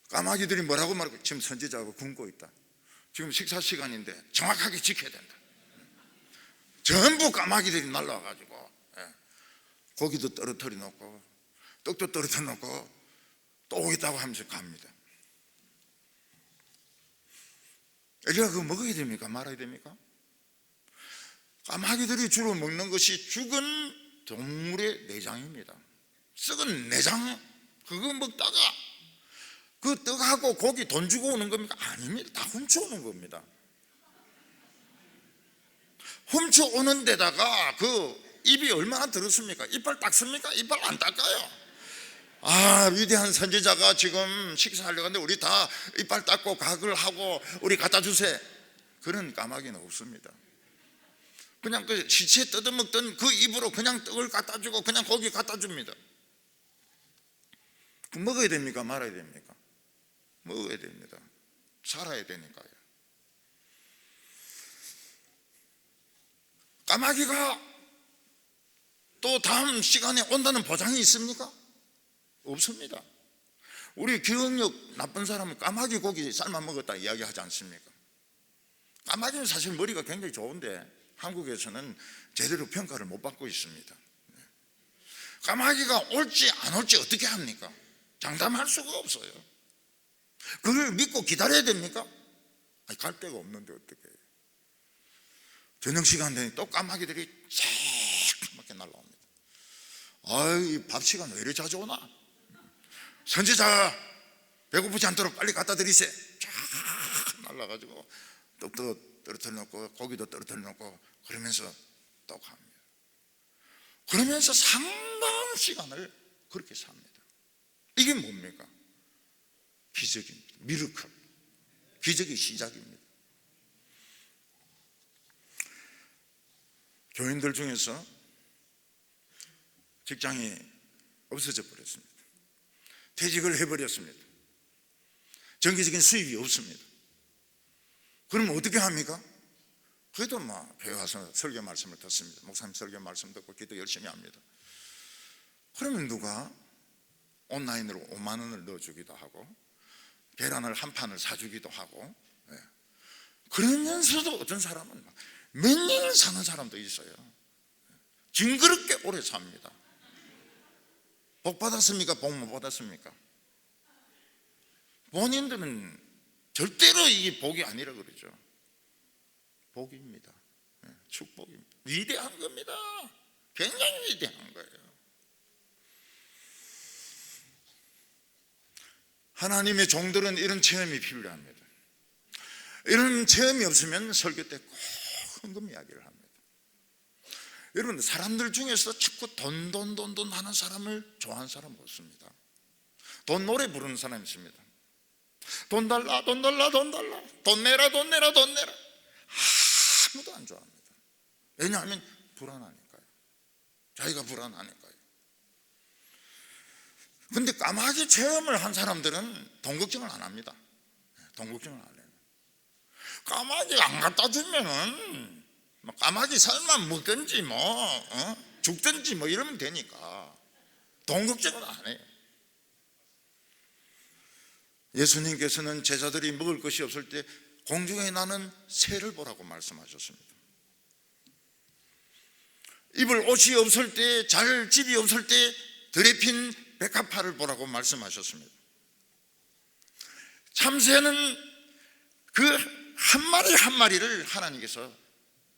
까마귀들이 뭐라고 말하고, 지금 선지자하고 굶고 있다, 지금 식사 시간인데 정확하게 지켜야 된다. 전부 까마귀들이 날라와가지고 고기도 떨어뜨려 놓고 떡도 떨어뜨려 놓고 또 오겠다고 하면서 갑니다. 엘리야가 그거 먹어야 됩니까? 말아야 됩니까? 까마귀들이 주로 먹는 것이 죽은 동물의 내장입니다. 썩은 내장, 그거 먹다가 그 떡하고 고기 돈 주고 오는 겁니까? 아닙니다. 다 훔쳐오는 겁니다. 훔쳐오는 데다가 그 입이 얼마나 더럽습니까? 이빨 닦습니까? 이빨 안 닦아요. 위대한 선지자가 지금 식사하려고 하는데 우리 다 이빨 닦고 가글 하고 우리 갖다 주세요. 그런 까마귀는 없습니다. 그냥 그 시체 뜯어먹던 그 입으로 그냥 떡을 갖다 주고 그냥 고기 갖다 줍니다. 먹어야 됩니까? 말아야 됩니까? 먹어야 됩니다. 살아야 되니까요. 까마귀가 또 다음 시간에 온다는 보장이 있습니까? 없습니다. 우리 기억력 나쁜 사람은 까마귀 고기 삶아 먹었다 이야기하지 않습니까? 까마귀는 사실 머리가 굉장히 좋은데 한국에서는 제대로 평가를 못 받고 있습니다. 까마귀가 올지 안 올지 어떻게 합니까? 장담할 수가 없어요. 그걸 믿고 기다려야 됩니까? 갈 데가 없는데 어떻게 해요? 저녁 시간 되니 또 까마귀들이 새까맣게 날라옵니다. 이 밥 시간 왜 이렇게 자주 오나? 선지자 배고프지 않도록 빨리 갖다 드리세요. 쫙 날라가지고 떡도 떨어뜨려 놓고 고기도 떨어뜨려 놓고 그러면서 또 갑니다. 그러면서 상당한 시간을 그렇게 삽니다. 이게 뭡니까? 기적입니다. 미러클. 기적의 시작입니다. 교인들 중에서 직장이 없어져 버렸습니다. 퇴직을 해버렸습니다. 정기적인 수입이 없습니다. 그럼 어떻게 합니까? 그래도 교회 와서 설교 말씀을 듣습니다. 목사님 설교 말씀 듣고 기도 열심히 합니다. 그러면 누가 온라인으로 5만 원을 넣어주기도 하고 계란을 한 판을 사주기도 하고, 그러면서도 어떤 사람은 몇 년을 사는 사람도 있어요. 징그럽게 오래 삽니다. 복 받았습니까? 복 못 받았습니까? 본인들은 절대로 이게 복이 아니라 그러죠. 복입니다. 축복입니다. 위대한 겁니다. 굉장히 위대한 거예요. 하나님의 종들은 이런 체험이 필요합니다. 이런 체험이 없으면 설교 때 꼭 헌금 이야기를 합니다. 여러분, 사람들 중에서 자꾸 돈 하는 사람을 좋아하는 사람은 없습니다. 돈 노래 부르는 사람이 있습니다. 돈 달라, 돈 달라, 돈 달라, 돈 내라, 돈 내라, 돈 내라. 아무도 안 좋아합니다. 왜냐하면 불안하니까요. 자기가 불안하니까요. 근데 까마귀 체험을 한 사람들은 돈 걱정을 안 합니다. 돈 걱정을 안 해요. 까마귀 안 갖다 주면은 까마귀 살만 먹든지 죽든지 이러면 되니까 돈 걱정을 안 해요. 예수님께서는 제자들이 먹을 것이 없을 때 공중에 나는 새를 보라고 말씀하셨습니다. 입을 옷이 없을 때, 잘 집이 없을 때 들에 핀 백합화를 보라고 말씀하셨습니다. 참새는 그 한 마리 한 마리를 하나님께서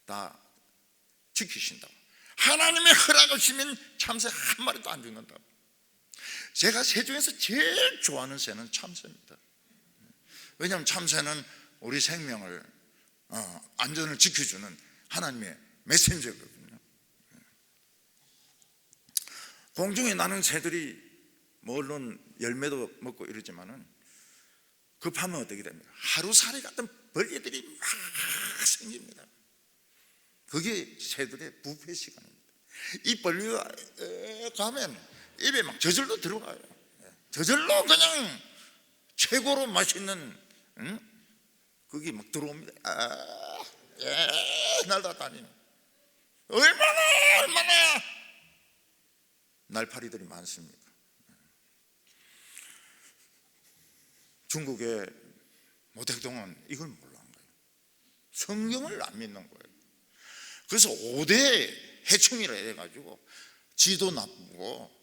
다 지키신다고. 하나님의 허락 없이면 참새 한 마리도 안 죽는다고. 제가 새 중에서 제일 좋아하는 새는 참새입니다. 왜냐하면 참새는 우리 생명을 안전을 지켜주는 하나님의 메신저거든요. 공중에 나는 새들이 물론 열매도 먹고 이러지만은 급하면 어떻게 됩니까? 하루살이 같은 벌레들이 막 생깁니다. 그게 새들의 부패 시간입니다. 이 벌레가 가면 입에 막 저절로 들어가요. 저절로 그냥 최고로 맛있는 그게 막 들어옵니다. 날아다니는. 얼마나 날파리들이 많습니까? 중국의 모택동은 이걸 몰라한 거예요. 성경을 안 믿는 거예요. 그래서 5대 해충이라 해가지고 쥐도 나쁘고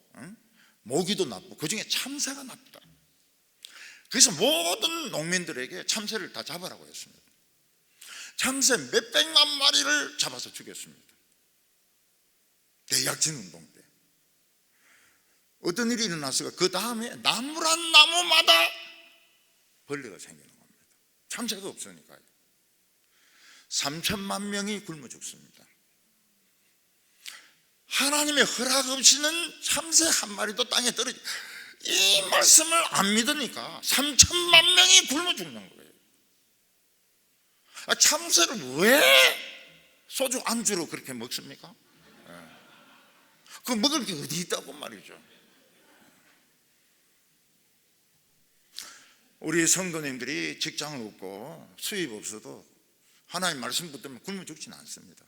모기도 나쁘고 그중에 참새가 나쁘다. 그래서 모든 농민들에게 참새를 다 잡으라고 했습니다. 참새 몇백만 마리를 잡아서 죽였습니다. 대약진 운동 때. 어떤 일이 일어났을까? 그 다음에 나무란 나무마다 벌레가 생기는 겁니다. 참새가 없으니까요. 3천만 명이 굶어 죽습니다. 하나님의 허락 없이는 참새 한 마리도 땅에 떨어지. 이 말씀을 안 믿으니까 3천만 명이 굶어 죽는 거예요. 참새를 왜 소주 안주로 그렇게 먹습니까? 그 먹을 게 어디 있다고 말이죠. 우리 성도님들이 직장을 없고 수입 없어도 하나님 말씀 붙들면 굶어 죽지는 않습니다.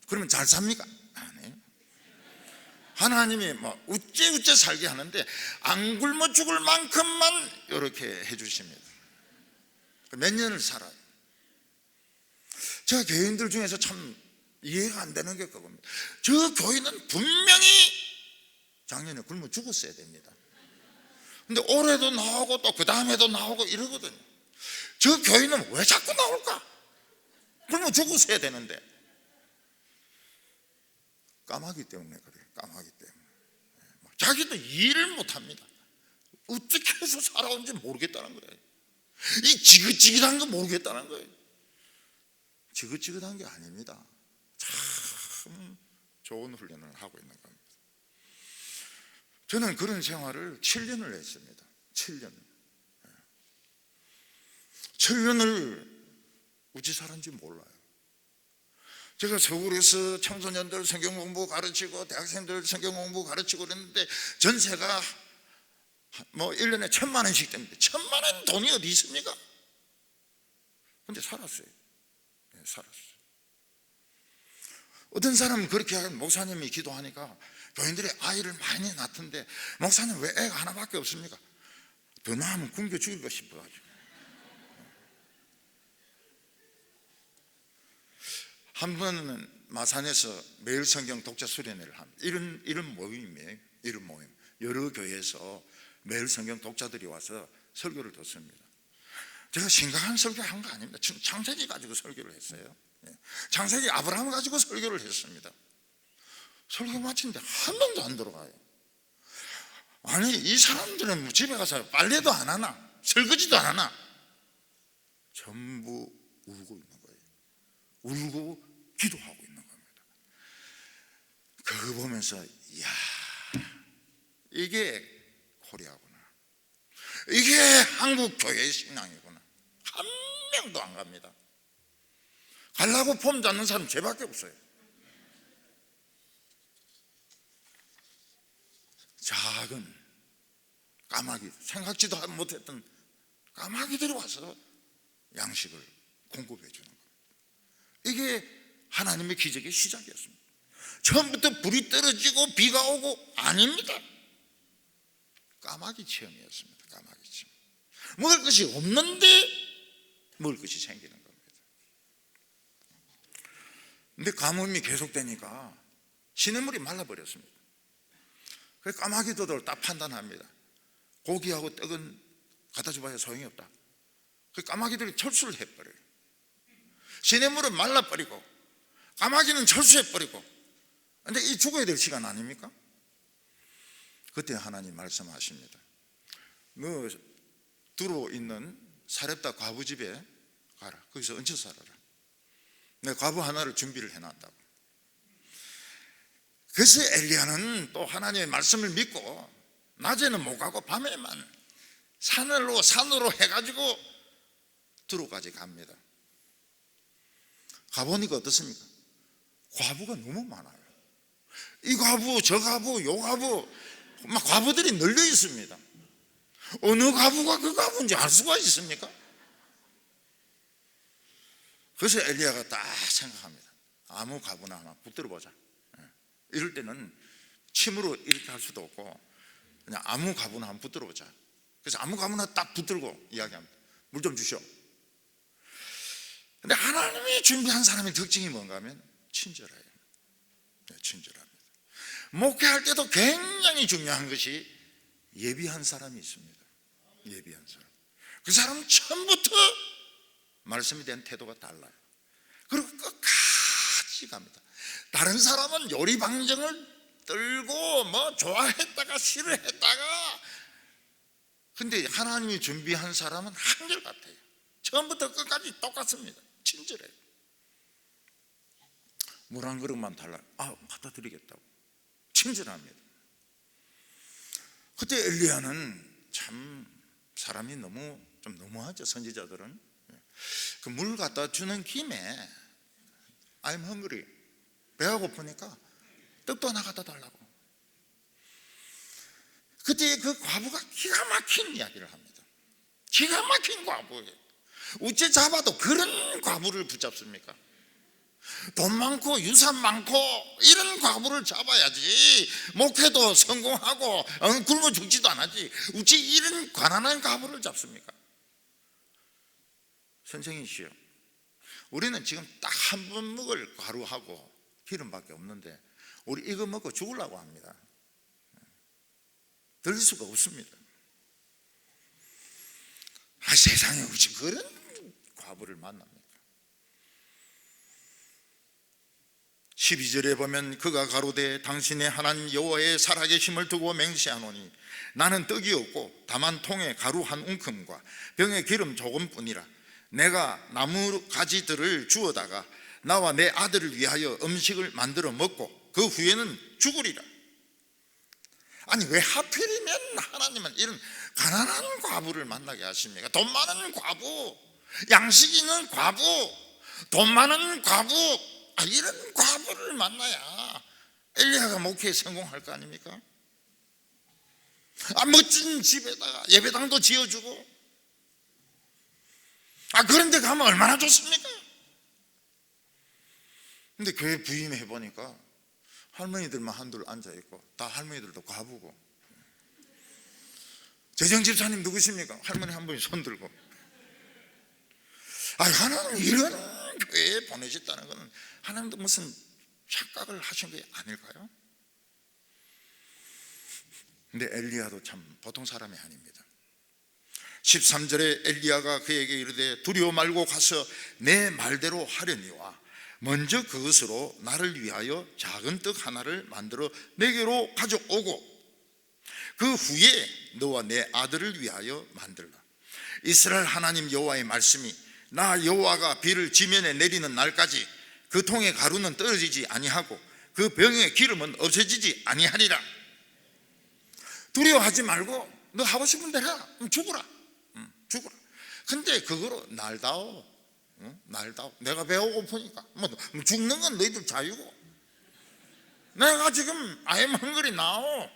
그러면 잘 삽니까? 아니에요. 하나님이 우째 살게 하는데 안 굶어 죽을 만큼만 이렇게 해주십니다. 몇 년을 살아요. 제가 교인들 중에서 참 이해가 안 되는 게 그겁니다. 저 교인은 분명히 작년에 굶어 죽었어야 됩니다. 근데 올해도 나오고 또 그 다음에도 나오고 이러거든요. 저 교인은 왜 자꾸 나올까? 굶어 죽었어야 되는데. 까마귀 때문에 그래요. 까마귀 때문에. 자기도 일을 못합니다. 어떻게 해서 살아온지 모르겠다는 거예요. 이 지긋지긋한 거 모르겠다는 거예요. 지긋지긋한 게 아닙니다. 참 좋은 훈련을 하고 있는 겁니다. 저는 그런 생활을 7년을 했습니다. 7년. 철년을 어찌 살았는지 몰라요. 제가 서울에서 청소년들 성경 공부 가르치고 대학생들 성경 공부 가르치고 그랬는데 전세가 뭐 1년에 1,000만 원씩 됩니다. 1,000만 원 돈이 어디 있습니까? 근데 살았어요. 네, 살았어요. 어떤 사람은 그렇게 하면 목사님이 기도하니까 교인들이 아이를 많이 낳던데 목사님 왜 애가 하나밖에 없습니까? 더 낳으면 굶겨 죽일까 싶어가지고. 한 번은 마산에서 매일 성경 독자 수련회를 합니다. 이런 모임이에요. 이런 모임. 여러 교회에서 매일 성경 독자들이 와서 설교를 듣습니다. 제가 심각한 설교한 거 아닙니다. 창세기 가지고 설교를 했어요. 창세기 아브라함 가지고 설교를 했습니다. 설교 마치는데 한 명도 안 들어가요. 아니, 이 사람들은 집에 가서 빨래도 안 하나, 설거지도 안 하나, 전부 울고 있는 거예요. 울고 기도하고 있는 겁니다. 그거 보면서 이야, 이게 코리아구나, 이게 한국 교회의 신앙이구나. 한 명도 안 갑니다. 가려고 폼 잡는 사람 쟤밖에 없어요. 작은 까마귀, 생각지도 못했던 까마귀들이 와서 양식을 공급해 주는 겁니다. 이게 하나님의 기적의 시작이었습니다. 처음부터 불이 떨어지고 비가 오고 아닙니다. 까마귀 체험이었습니다. 까마귀 체험. 먹을 것이 없는데 먹을 것이 생기는 겁니다. 근데 가뭄이 계속되니까 시냇물이 말라버렸습니다. 그래서 까마귀들도 딱 판단합니다. 고기하고 떡은 갖다 줘봐야 소용이 없다. 그 까마귀들이 철수를 해버려요. 시냇물은 말라버리고 까마귀는 철수해버리고. 근데 이 죽어야 될 시간 아닙니까? 그때 하나님 말씀하십니다. 너 두로 있는 사렙다 과부 집에 가라. 거기서 얹혀 살아라. 내가 과부 하나를 준비를 해놨다고. 그래서 엘리야는 또 하나님의 말씀을 믿고 낮에는 못 가고 밤에만 산으로 해가지고 두로까지 갑니다. 가보니까 어떻습니까? 과부가 너무 많아요. 이 과부, 저 과부, 요 과부, 막 과부들이 널려 있습니다. 어느 과부가 그 과부인지 알 수가 있습니까? 그래서 엘리야가 딱 생각합니다. 아무 과부나 하나 붙들어 보자. 이럴 때는 침으로 이렇게 할 수도 없고 그냥 아무 과부나 한번 붙들어 보자. 그래서 아무 과부나 딱 붙들고 이야기합니다. 물 좀 주시오. 근데 하나님이 준비한 사람의 특징이 뭔가 하면 친절해요. 네, 친절합니다. 목회할 때도 굉장히 중요한 것이 예비한 사람이 있습니다. 예비한 사람. 그 사람은 처음부터 말씀에 대한 태도가 달라요. 그리고 끝까지 갑니다. 다른 사람은 요리방정을 떨고 뭐 좋아했다가 싫어했다가, 근데 하나님이 준비한 사람은 한결같아요. 처음부터 끝까지 똑같습니다. 친절해요. 물 한 그릇만 달라. 갖다 드리겠다고. 친절합니다. 그때 엘리야는 참 사람이 좀 너무하죠. 선지자들은 그 물 갖다 주는 김에 I'm hungry, 배가 고프니까 떡도 하나 갖다 달라고. 그때 그 과부가 기가 막힌 이야기를 합니다. 기가 막힌 과부예요. 어째 잡아도 그런 과부를 붙잡습니까? 돈 많고 유산 많고 이런 과부를 잡아야지 목회도 성공하고 굶어 죽지도 않았지. 어째 이런 가난한 과부를 잡습니까? 선생님이시여, 우리는 지금 딱 한 번 먹을 가루하고 기름밖에 없는데 우리 이거 먹고 죽으려고 합니다. 들 수가 없습니다. 세상에 어찌 그런 과부를 만납니까? 12절에 보면 그가 가로되 당신의 하나님 여호와의 살아계심을 두고 맹세하노니 나는 떡이 없고 다만 통에 가루 한 웅큼과 병에 기름 조금뿐이라. 내가 나무 가지들을 주워다가 나와 내 아들을 위하여 음식을 만들어 먹고 그 후에는 죽으리라. 아니, 왜 하필이면 하나님은 이런 가난한 과부를 만나게 하십니까? 돈 많은 과부, 양식 있는 과부, 돈 많은 과부, 이런 과부를 만나야 엘리야가 목회에 성공할 거 아닙니까? 멋진 집에다가 예배당도 지어주고, 그런 데 가면 얼마나 좋습니까? 근데 교회 부임해 보니까 할머니들만 한둘 앉아있고 다 할머니들도 과부고. 재정 집사님 누구십니까? 할머니 한 분이 손 들고. 하나님 이런 교회에 보내셨다는 것은 하나님도 무슨 착각을 하신 게 아닐까요? 근데 엘리야도 참 보통 사람이 아닙니다. 13절에 엘리야가 그에게 이르되 두려워 말고 가서 내 말대로 하려니와 먼저 그것으로 나를 위하여 작은 떡 하나를 만들어 내게로 가져오고 그 후에 너와 내 아들을 위하여 만들라. 이스라엘 하나님 여호와의 말씀이 나 여호와가 비를 지면에 내리는 날까지 그 통의 가루는 떨어지지 아니하고 그 병의 기름은 없어지지 아니하리라. 두려워하지 말고 너 하고 싶은 대로 해. 죽어라. 죽어라. 근데 그거로 날다오. 날다오. 내가 배고프니까 죽는 건 너희들 자유고, 내가 지금 I'm hungry now.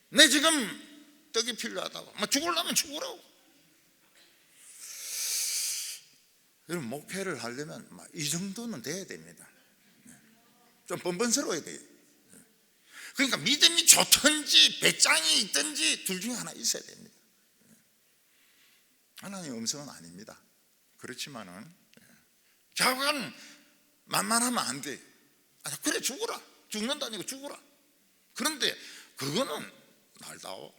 내 지금 떡이 필요하다고. 죽으려면 죽으라고. 여러분, 목회를 하려면 이 정도는 돼야 됩니다. 좀 뻔뻔스러워야 돼요. 그러니까 믿음이 좋든지 배짱이 있든지 둘 중에 하나 있어야 됩니다. 하나님의 음성은 아닙니다. 그렇지만은 자관 만만하면 안 돼. 그래 죽어라. 죽는다니까 죽어라. 그런데 그거는 날다오.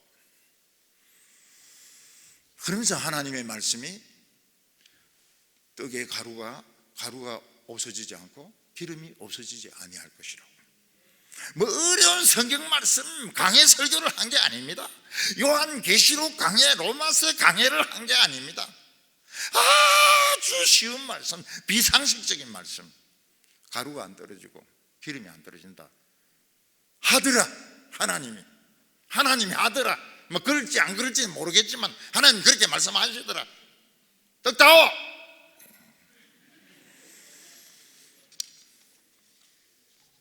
그러면서 하나님의 말씀이 떡의 가루가 없어지지 않고 기름이 없어지지 아니할 것이라고. 어려운 성경 말씀 강해 설교를 한 게 아닙니다. 요한계시록 강해, 로마서 강해를 한 게 아닙니다. 아주 쉬운 말씀, 비상식적인 말씀. 가루가 안 떨어지고 기름이 안 떨어진다 하더라. 하나님이 하더라. 그럴지 안 그럴지는 모르겠지만 하나님 그렇게 말씀하시더라. 떡다오.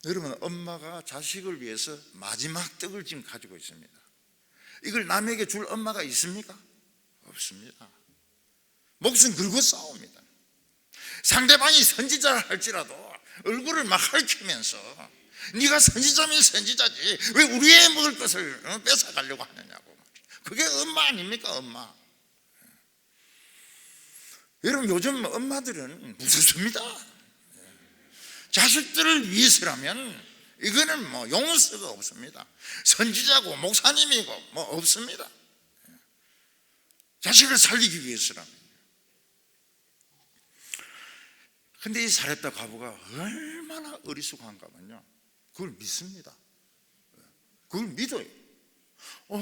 여러분, 엄마가 자식을 위해서 마지막 떡을 지금 가지고 있습니다. 이걸 남에게 줄 엄마가 있습니까? 없습니다. 목숨 걸고 싸웁니다. 상대방이 선지자를 할지라도 얼굴을 막 핥히면서 네가 선지자면 선지자지 왜 우리의 먹을 것을 뺏어가려고 하느냐고. 그게 엄마 아닙니까? 엄마. 여러분, 요즘 엄마들은 무섭습니다. 자식들을 위해서라면 이거는 용서가 없습니다. 선지자고 목사님이고 없습니다. 자식을 살리기 위해서라면. 근데 이 사렙다 과부가 얼마나 어리숙한가면요, 그걸 믿습니다. 그걸 믿어요.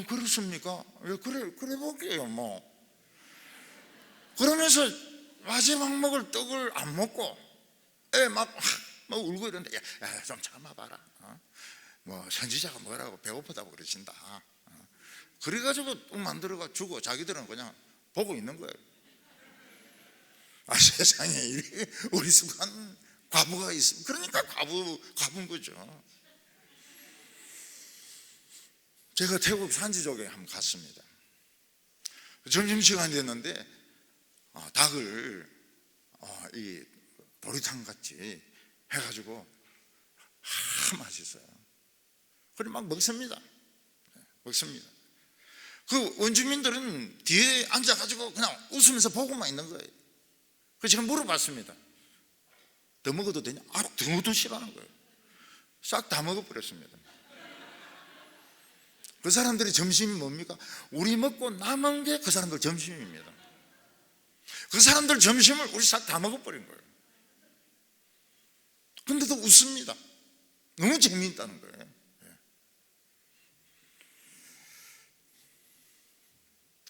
그렇습니까? 그래 볼게요. 그러면서 마지막 먹을 떡을 안 먹고 막 울고 이러는데, 야, 좀 참아봐라. 선지자가 뭐라고 배고프다고 그러신다. 그래가지고 떡 만들어가 주고 자기들은 그냥 보고 있는 거예요. 세상에 이렇게 어리숙한 과부가 있으면 그러니까 과부인 거죠. 제가 태국 산지족에 한번 갔습니다. 점심시간이 됐는데 닭을 이 도리탕 같이 해가지고 맛있어요. 그래 막 먹습니다. 그 원주민들은 뒤에 앉아가지고 그냥 웃으면서 보고만 있는 거예요. 그래서 제가 물어봤습니다. 더 먹어도 되냐? 더 먹어도 싫어하는 거예요. 싹 다 먹어버렸습니다. 그 사람들의 점심이 뭡니까? 우리 먹고 남은 게 그 사람들 점심입니다. 그 사람들 점심을 우리 싹 다 먹어버린 거예요. 근데도 웃습니다. 너무 재미있다는 거예요.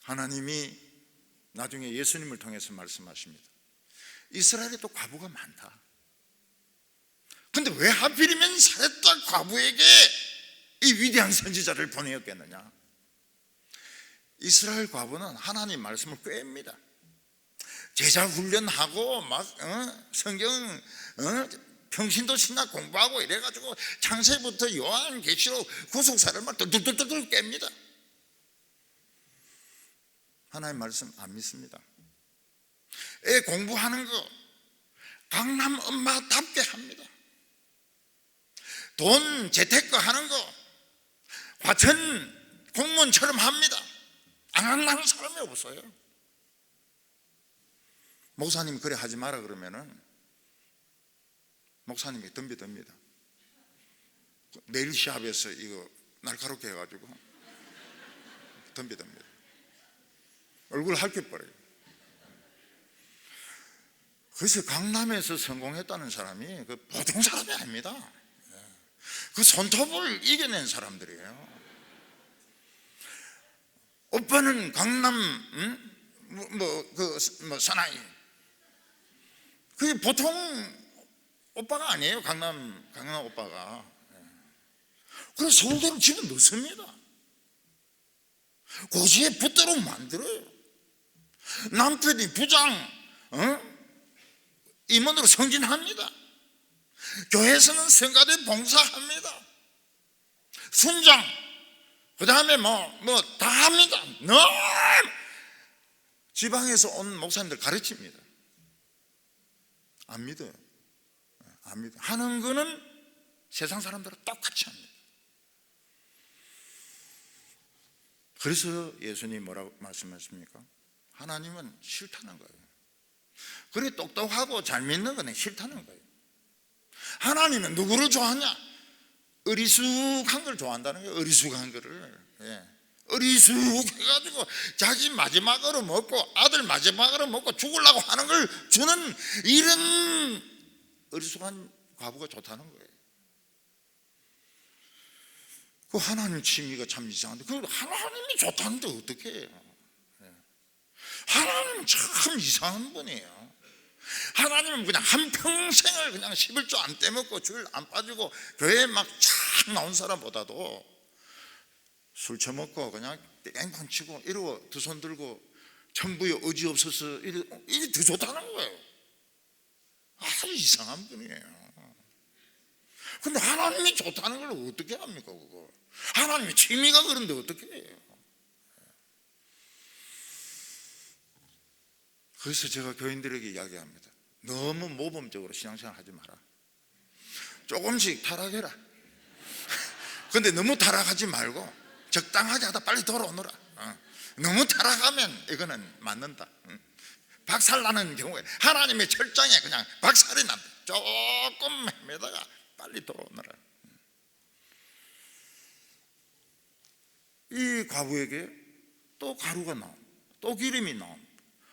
하나님이 나중에 예수님을 통해서 말씀하십니다. 이스라엘에 또 과부가 많다. 근데 왜 하필이면 사렙다 과부에게 이 위대한 선지자를 보내었겠느냐? 이스라엘 과부는 하나님 말씀을 꿰입니다. 제자 훈련하고 막 성경 평신도 신학 공부하고 이래가지고 창세부터 요한계시록 구속사를 막 뚫뚫뚫뚫 깹니다. 하나님 말씀 안 믿습니다. 애 공부하는 거 강남 엄마답게 합니다. 돈 재테크 하는 거 과천 공무원처럼 합니다. 안 하는 사람이 없어요. 목사님이 그래 하지 마라 그러면은 목사님이 덤비듭니다. 네일 샵에서 이거 날카롭게 해가지고 덤비듭니다. 얼굴 핥혀버려요. 그래서 강남에서 성공했다는 사람이 그 보통 사람이 아닙니다. 그 손톱을 이겨낸 사람들이에요. 오빠는 강남 사나이 그게 보통 오빠가 아니에요. 강남 오빠가. 그래서 서울대를 집어 넣습니다. 고시에 붙도록 만들어요. 남편이 부장 임원으로 승진합니다. 교회에서는 성가대 봉사합니다. 순장 그 다음에 뭐 다 합니다. 너무 지방에서 온 목사님들 가르칩니다. 안 믿어요. 안 믿어요. 하는 거는 세상 사람들은 똑같이 합니다. 그래서 예수님이 뭐라고 말씀하십니까? 하나님은 싫다는 거예요. 그래 똑똑하고 잘 믿는 건 싫다는 거예요. 하나님은 누구를 좋아하냐? 어리숙한 걸 좋아한다는 거예요. 어리숙한 거를. 어리숙해가지고 자기 마지막으로 먹고 아들 마지막으로 먹고 죽으려고 하는 걸 주는 이런 어리숙한 과부가 좋다는 거예요. 그 하나님 취미가 참 이상한데 그 하나님이 좋다는데 어떻게 해요? 하나님은 참 이상한 분이에요. 하나님은 그냥 한평생을 그냥 11조 안 떼먹고 주일 안 빠지고 교회에 막 쫙 나온 사람보다도 술 처먹고 그냥 땡판 치고 이러고 두 손 들고 천부에 의지 없어서 이게 더 좋다는 거예요. 아주 이상한 분이에요. 근데 하나님이 좋다는 걸 어떻게 합니까 그거? 하나님의 취미가 그런데 어떻게 해요? 그래서 제가 교인들에게 이야기합니다. 너무 모범적으로 신앙생활 하지 마라. 조금씩 타락해라. 근데 너무 타락하지 말고 적당하게 하다 빨리 돌아오너라. 너무 타락하면 이거는 맞는다. 박살나는 경우에 하나님의 철장에 그냥 박살이 난다. 조금 헤매다가 빨리 돌아오너라. 이 과부에게 또 가루가 나옵니다. 또 기름이 나옵니다.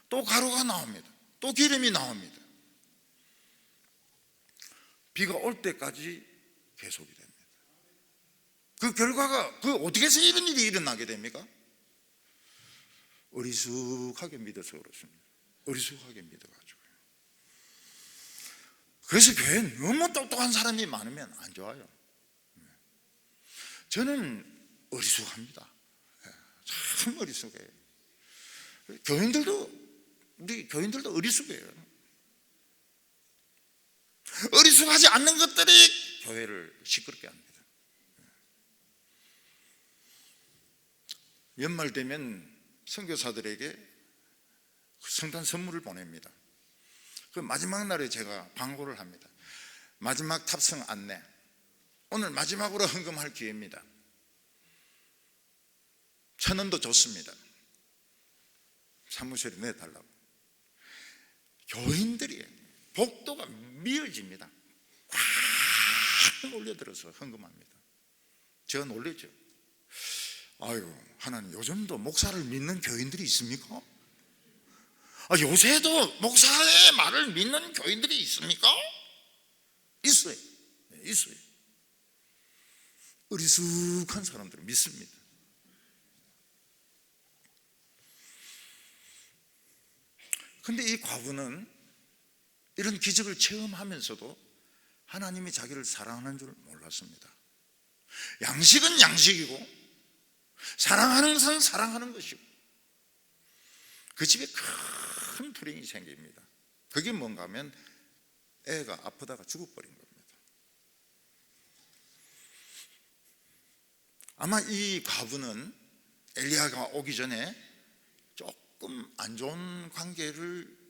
또 가루가 나옵니다. 또 기름이 나옵니다. 비가 올 때까지 계속이 됩니다. 그 결과가 어떻게 해서 이런 일이 일어나게 됩니까? 어리숙하게 믿어서 그렇습니다. 어리숙하게 믿어가지고요. 그래서 교회에 너무 똑똑한 사람이 많으면 안 좋아요. 저는 어리숙합니다. 참 어리숙해요. 우리 교인들도 어리숙해요. 어리숙하지 않는 것들이 교회를 시끄럽게 합니다. 연말 되면 선교사들에게 성탄 선물을 보냅니다. 그 마지막 날에 제가 광고를 합니다. 마지막 탑승 안내. 오늘 마지막으로 헌금할 기회입니다. 1,000원도 좋습니다. 사무실에 내달라고. 교인들이 복도가 미어집니다. 꽉 몰려들어서 헌금합니다. 제가 놀랬죠. 아유, 하나님 요즘도 목사를 믿는 교인들이 있습니까? 요새도 목사의 말을 믿는 교인들이 있습니까? 있어요. 있어요. 어리숙한 사람들은 믿습니다. 근데 이 과부는 이런 기적을 체험하면서도 하나님이 자기를 사랑하는 줄 몰랐습니다. 양식은 양식이고 사랑하는 것은 사랑하는 것이고 그 집에 큰 불행이 생깁니다. 그게 뭔가 하면 애가 아프다가 죽어버린 겁니다. 아마 이 과부는 엘리야가 오기 전에 조금 안 좋은 관계를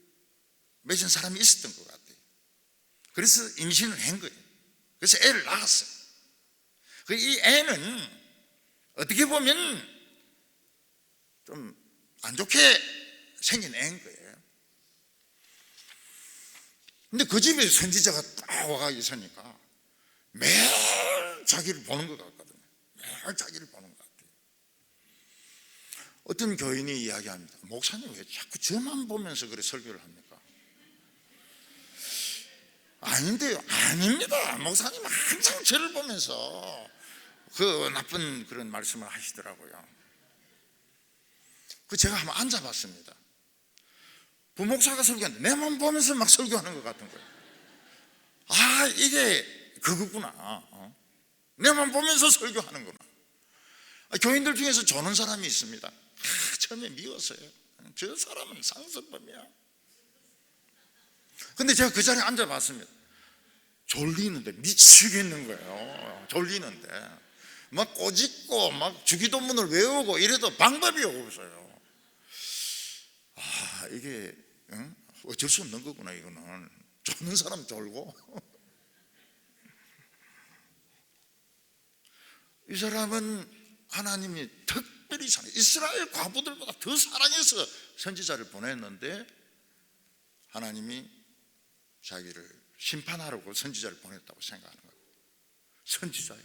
맺은 사람이 있었던 것 같아요. 그래서 임신을 한 거예요. 그래서 애를 낳았어요. 이 애는 어떻게 보면 좀 안 좋게 생긴 애인 거예요. 근데 그 집에 선지자가 딱 와가 있으니까 매일 자기를 보는 것 같거든요. 매일 자기를 보는 것 같아요. 어떤 교인이 이야기합니다. 목사님 왜 자꾸 저만 보면서 그래 설교를 합니까? 아닌데요. 아닙니다. 목사님 항상 저를 보면서 그 나쁜 그런 말씀을 하시더라고요. 그 제가 한번 앉아봤습니다. 부목사가 설교하는데 내만 보면서 막 설교하는 것 같은 거예요. 아, 이게 그거구나. 내만 보면서 설교하는구나. 교인들 중에서 조는 사람이 있습니다. 처음에 미웠어요. 저 사람은 상습범이야. 근데 제가 그 자리에 앉아봤습니다. 졸리는데 미치겠는 거예요. 졸리는데 막 꼬집고 막 주기도문을 외우고 이래도 방법이 없어요. 아, 이게 어쩔 수 없는 거구나. 이거는 졸는 사람 졸고. 이 사람은 하나님이 특별히 이스라엘 과부들보다 더 사랑해서 선지자를 보냈는데 하나님이 자기를 심판하라고 선지자를 보냈다고 생각하는 거예요. 선지자야,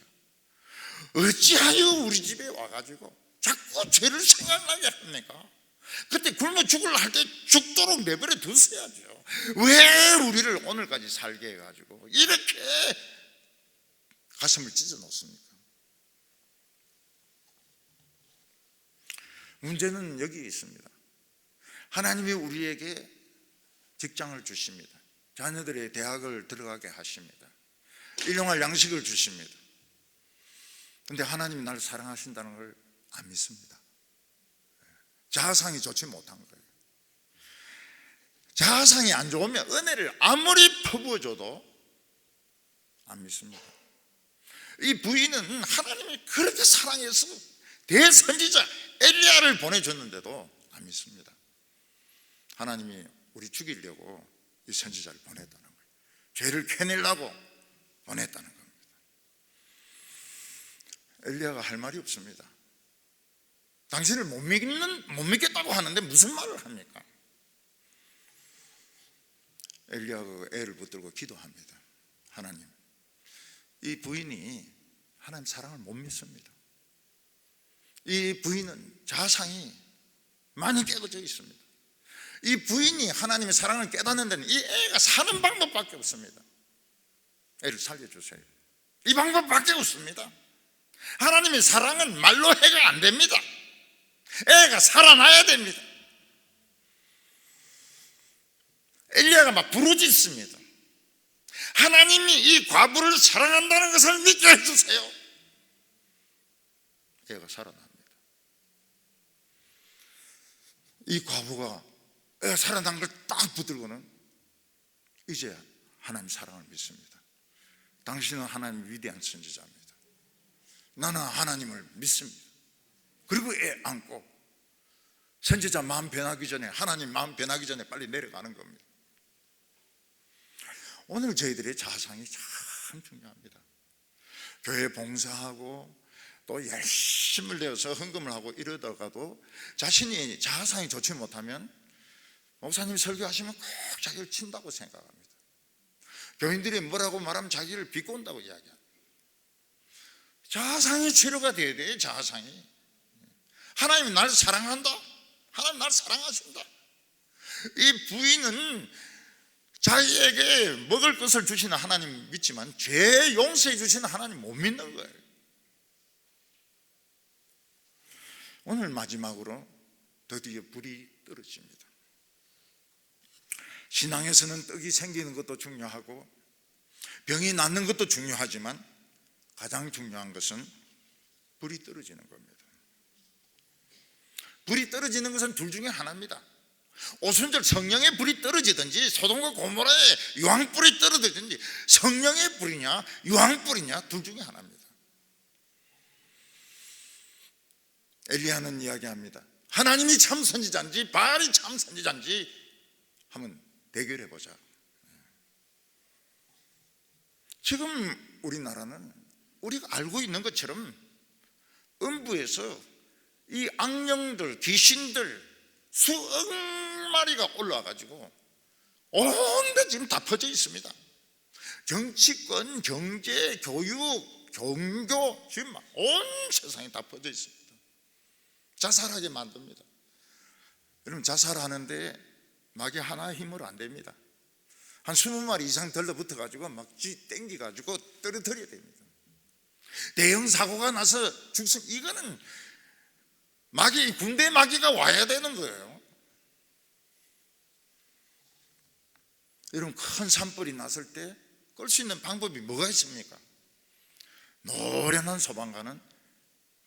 어찌하여 우리 집에 와가지고 자꾸 죄를 생각나게 합니까? 그때 굶어 죽을 할 때 죽도록 내버려 두셔야죠. 왜 우리를 오늘까지 살게 해가지고 이렇게 가슴을 찢어 놓습니까? 문제는 여기 있습니다. 하나님이 우리에게 직장을 주십니다. 자녀들의 대학을 들어가게 하십니다. 일용할 양식을 주십니다. 그런데 하나님이 나를 사랑하신다는 걸 안 믿습니다. 자아상이 좋지 못한 거예요. 자아상이 안 좋으면 은혜를 아무리 퍼부어줘도 안 믿습니다. 이 부인은 하나님이 그렇게 사랑해서 대선지자 엘리야를 보내줬는데도 안 믿습니다. 하나님이 우리 죽이려고 이 선지자를 보냈다는 거예요. 죄를 캐내려고 보냈다는 겁니다. 엘리야가 할 말이 없습니다. 당신을 못 믿겠다고 하는데 무슨 말을 합니까? 엘리야가 애를 붙들고 기도합니다. 하나님, 이 부인이 하나님 사랑을 못 믿습니다. 이 부인은 자상이 많이 깨어져 있습니다. 이 부인이 하나님의 사랑을 깨닫는 데는 이 애가 사는 방법밖에 없습니다. 애를 살려주세요. 이 방법밖에 없습니다. 하나님의 사랑은 말로 해가 안 됩니다. 애가 살아나야 됩니다. 엘리야가 막 부르짖습니다. 하나님이 이 과부를 사랑한다는 것을 믿게 해주세요. 애가 살아납니다. 이 과부가 애가 살아난 걸 딱 붙들고는 이제 하나님 사랑을 믿습니다. 당신은 하나님 위대한 선지자입니다. 나는 하나님을 믿습니다. 그리고 애 안고 선지자 마음 변하기 전에, 하나님 마음 변하기 전에 빨리 내려가는 겁니다. 오늘 저희들의 자상이 참 중요합니다. 교회 봉사하고 또 열심을 내어서 헌금을 하고 이러다가도 자신이 자상이 좋지 못하면 목사님이 설교하시면 꼭 자기를 친다고 생각합니다. 교인들이 뭐라고 말하면 자기를 비꼰다고 이야기합니다. 자상이 치료가 돼야 돼요. 자상이. 하나님이 나를 사랑한다. 하나님 나를 사랑하신다. 이 부인은 자기에게 먹을 것을 주시는 하나님 믿지만 죄 용서해 주시는 하나님 못 믿는 거예요. 오늘 마지막으로 드디어 불이 떨어집니다. 신앙에서는 떡이 생기는 것도 중요하고 병이 낫는 것도 중요하지만 가장 중요한 것은 불이 떨어지는 겁니다. 불이 떨어지는 것은 둘 중에 하나입니다. 오순절 성령의 불이 떨어지든지 소돔과 고모라의 유황불이 떨어지든지 성령의 불이냐 유황불이냐 둘 중에 하나입니다. 엘리야는 이야기합니다. 하나님이 참 선지자인지 바알이 참 선지자인지 한번 대결해보자. 지금 우리나라는 우리가 알고 있는 것처럼 음부에서 이 악령들, 귀신들 수억 마리가 올라와가지고 온데 지금 다 퍼져 있습니다. 정치권, 경제, 교육, 종교 지금 온 세상에 다 퍼져 있습니다. 자살하게 만듭니다. 여러분, 자살하는데 막이 하나 힘으로 안 됩니다. 한 20마리 이상 들러붙어가지고 막 땡기가지고 떨어뜨려야 됩니다. 대형 사고가 나서 죽습니다. 이거는 마귀, 군대 마귀가 와야 되는 거예요. 여러분, 큰 산불이 났을 때 끌 수 있는 방법이 뭐가 있습니까? 노련한 소방관은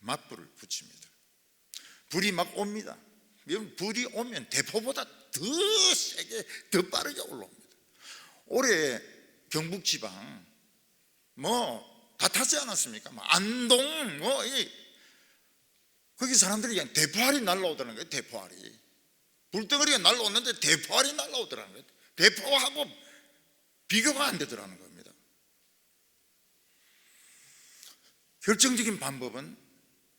맞불을 붙입니다. 불이 막 옵니다. 불이 오면 대포보다 더 세게, 더 빠르게 올라옵니다. 올해 경북지방 다 탔지 않았습니까? 안동 거기 사람들이 그냥 대포알이 날라오더라는 거예요. 대포알이 불덩어리가 날라오는데 대포알이 날라오더라는 거예요. 대포하고 비교가 안 되더라는 겁니다. 결정적인 방법은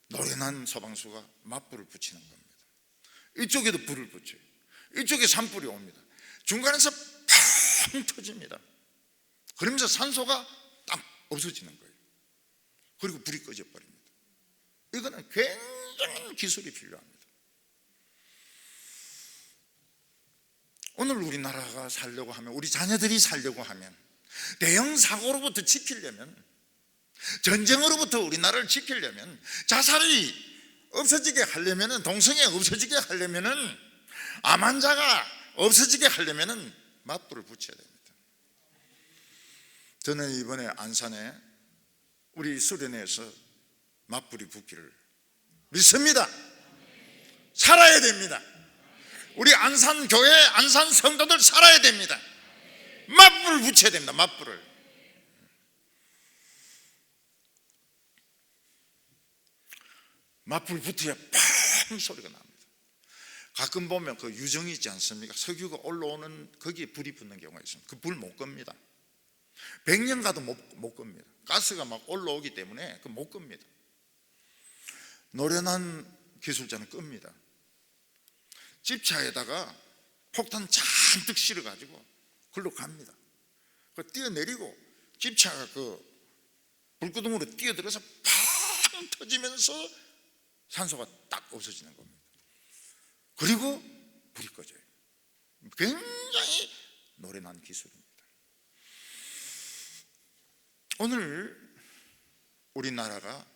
노련한 소방수가 맞불을 붙이는 겁니다. 이쪽에도 불을 붙여요. 이쪽에 산불이 옵니다. 중간에서 팡 터집니다. 그러면서 산소가 딱 없어지는 거예요. 그리고 불이 꺼져 버립니다. 이거는 굉장한 기술이 필요합니다. 오늘 우리나라가 살려고 하면, 우리 자녀들이 살려고 하면, 대형 사고로부터 지키려면, 전쟁으로부터 우리나라를 지키려면, 자살이 없어지게 하려면, 동성애 없어지게 하려면, 암 환자가 없어지게 하려면 맞불을 붙여야 됩니다. 저는 이번에 안산에 우리 수련회에서 맞불이 붙기를 믿습니다. 살아야 됩니다. 우리 안산 교회, 안산 성도들 살아야 됩니다. 맞불을 붙여야 됩니다. 맞불을. 맞불 붙어야 팡 소리가 납니다. 가끔 보면 그 유정이 있지 않습니까? 석유가 올라오는 거기에 불이 붙는 경우가 있습니다. 그 불 못 겁니다. 100년 가도 못 겁니다. 가스가 막 올라오기 때문에 그 못 겁니다. 노련한 기술자는 끕니다. 집차에다가 폭탄 잔뜩 실어가지고 글로 갑니다. 그 뛰어내리고 집차가 그 불구덩으로 뛰어들어서 팡 터지면서 산소가 딱 없어지는 겁니다. 그리고 불이 꺼져요. 굉장히 노련한 기술입니다. 오늘 우리나라가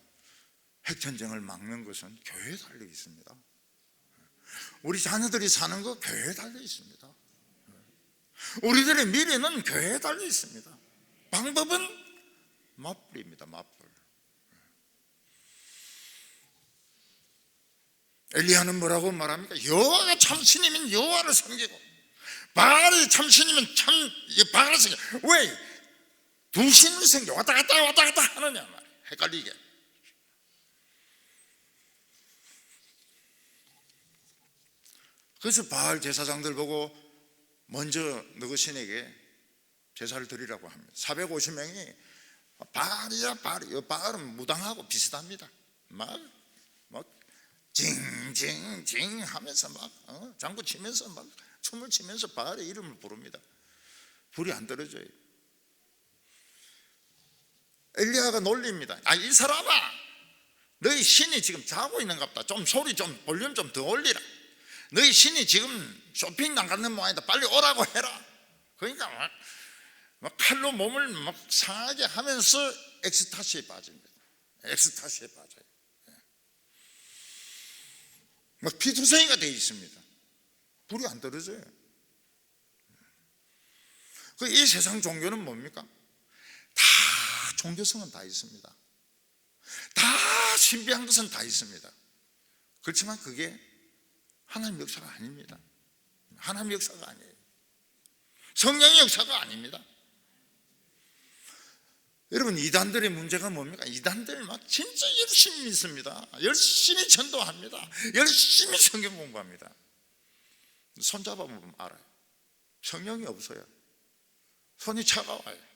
핵전쟁을 막는 것은 교회에 달려 있습니다. 우리 자녀들이 사는 거 교회에 달려 있습니다. 우리들의 미래는 교회에 달려 있습니다. 방법은 맞불입니다. 맞불. 엘리야는 뭐라고 말합니까? 여호와가 참 신이면 여호와를 섬기고 바알이 참 신이면 참 바알을 섬기고. 왜 두 신을 섬겨 왔다 갔다 하느냐 말이에요. 헷갈리게. 그래서 바알 제사장들 보고 먼저 너희 신에게 제사를 드리라고 합니다. 450명이 바알이야 바알이야. 바알은 무당하고 비슷합니다. 막 징징징 하면서 막 장구 치면서 막 춤을 추면서 바알의 이름을 부릅니다. 불이 안 떨어져요. 엘리야가 놀립니다. 이 사람아, 너희 신이 지금 자고 있는갑다. 좀 소리 좀 볼륨 좀 더 올리라. 너희 신이 지금 쇼핑 나가는 모양이다. 빨리 오라고 해라. 그러니까 막 칼로 몸을 막 상하게 하면서 엑스타시에 빠집니다. 엑스타시에 빠져요. 막 피투성이가 되어 있습니다. 불이 안 떨어져요. 이 세상 종교는 뭡니까? 다 종교성은 다 있습니다. 다 신비한 것은 다 있습니다. 그렇지만 그게 하나님의 역사가 아닙니다. 하나님의 역사가 아니에요. 성령의 역사가 아닙니다. 여러분, 이단들의 문제가 뭡니까? 이단들 막 진짜 열심히 믿습니다. 열심히 전도합니다. 열심히 성경 공부합니다. 손잡아보면 알아요. 성령이 없어요. 손이 차가워요.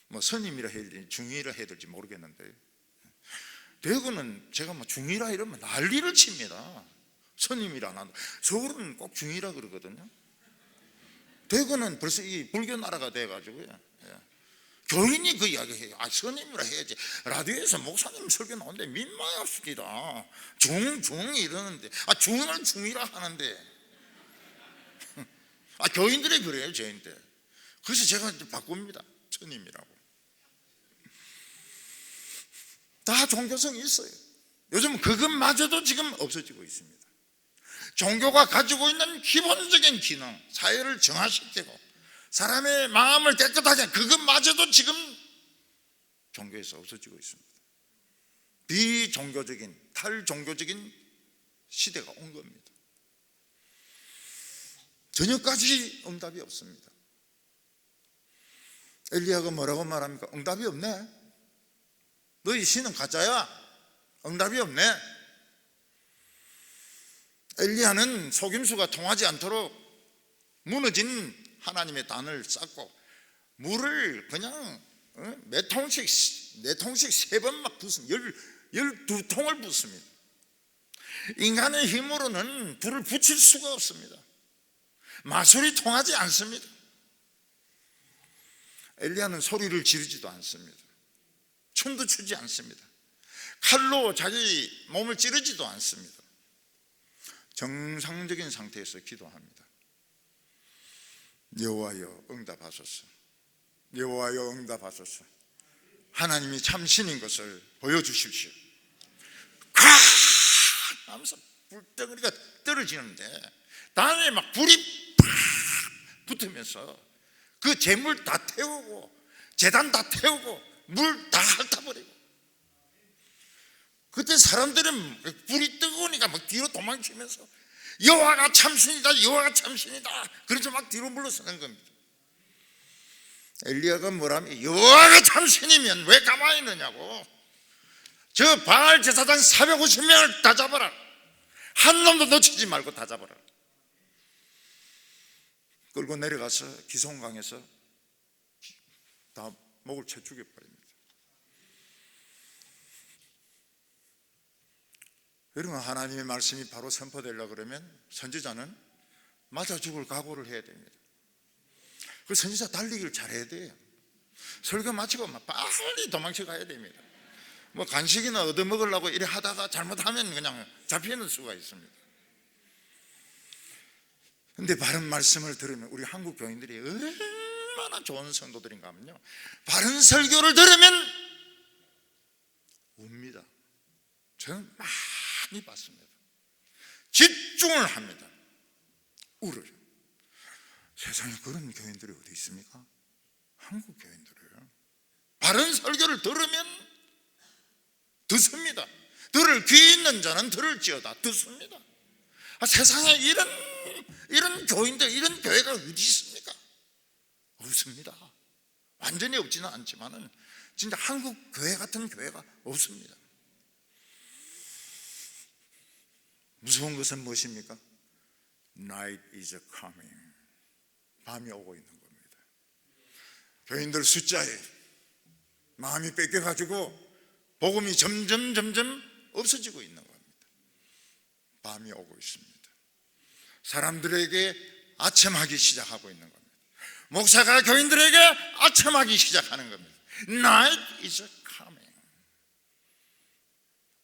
뭐 스님이라 해야 될지 중이라 해야 될지 모르겠는데, 대구는 제가 뭐 중이라 이러면 난리를 칩니다. 스님이라 안 한다. 서울은 꼭 중이라 그러거든요. 대구는 벌써 이 불교 나라가 돼가지고요, 교인이 그 이야기해요. 스님이라 해야지. 라디오에서 목사님 설교 나오는데 민망합니다. 중 이러는데, 중을 중이라 하는데, 교인들이 그래요, 저희한테. 그래서 제가 이제 바꿉니다. 스님이라고. 다 종교성이 있어요. 요즘 그것마저도 지금 없어지고 있습니다. 종교가 가지고 있는 기본적인 기능, 사회를 정화시키고 사람의 마음을 깨끗하게 하는 그것마저도 지금 종교에서 없어지고 있습니다. 비종교적인, 탈종교적인 시대가 온 겁니다. 저녁까지 응답이 없습니다. 엘리야가 뭐라고 말합니까? 응답이 없네. 너희 신은 가짜야. 응답이 없네. 엘리야는 속임수가 통하지 않도록 무너진 하나님의 단을 쌓고 물을 그냥 몇 통씩 3번 막 붓습니다. 12통을 붓습니다. 인간의 힘으로는 불을 붙일 수가 없습니다. 마술이 통하지 않습니다. 엘리야는 소리를 지르지도 않습니다. 춤도 추지 않습니다. 칼로 자기 몸을 찌르지도 않습니다. 정상적인 상태에서 기도합니다. 여호와여 응답하소서. 여호와여 응답하소서. 하나님이 참신인 것을 보여주십시오. 콱 하면서 불덩어리가 떨어지는데 다음에 막 불이 팍 붙으면서 그 재물 다 태우고 제단 다 태우고 물 다 핥아버리고, 그때 사람들은 불이 뜨거우니까 막 뒤로 도망치면서 여호와가 참신이다, 여호와가 참신이다, 그래서 막 뒤로 물러서는 겁니다. 엘리야가 뭐라면 여호와가 참신이면 왜 가만히 있느냐고. 저 바알 제사장 450명을 다 잡아라. 한 놈도 놓치지 말고 다 잡아라. 끌고 내려가서 기송강에서 다 목을 쳐 죽여버립니다. 여러분, 하나님의 말씀이 바로 선포되려고 그러면 선지자는 맞아 죽을 각오를 해야 됩니다. 그 선지자 달리기를 잘해야 돼요. 설교 마치고 막 빨리 도망쳐 가야 됩니다. 뭐 간식이나 얻어먹으려고 이래 하다가 잘못하면 그냥 잡히는 수가 있습니다. 근데 바른 말씀을 들으면 우리 한국 교인들이 얼마나 좋은 성도들인가 하면요, 바른 설교를 들으면 웁니다. 저는 많이 봤습니다. 집중을 합니다. 울어요. 세상에 그런 교인들이 어디 있습니까? 한국 교인들이에요. 바른 설교를 들으면 듣습니다. 들을 귀 있는 자는 들을지어다 듣습니다. 세상에 이런 교인들, 이런 교회가 어디 있습니까? 없습니다. 완전히 없지는 않지만은 진짜 한국 교회 같은 교회가 없습니다. 무서운 것은 무엇입니까? Night is coming. 밤이 오고 있는 겁니다. 교인들 숫자에 마음이 뺏겨가지고 복음이 점점 없어지고 있는 겁니다. 밤이 오고 있습니다. 사람들에게 아첨하기 시작하고 있는 겁니다. 목사가 교인들에게 아첨하기 시작하는 겁니다. Night is coming.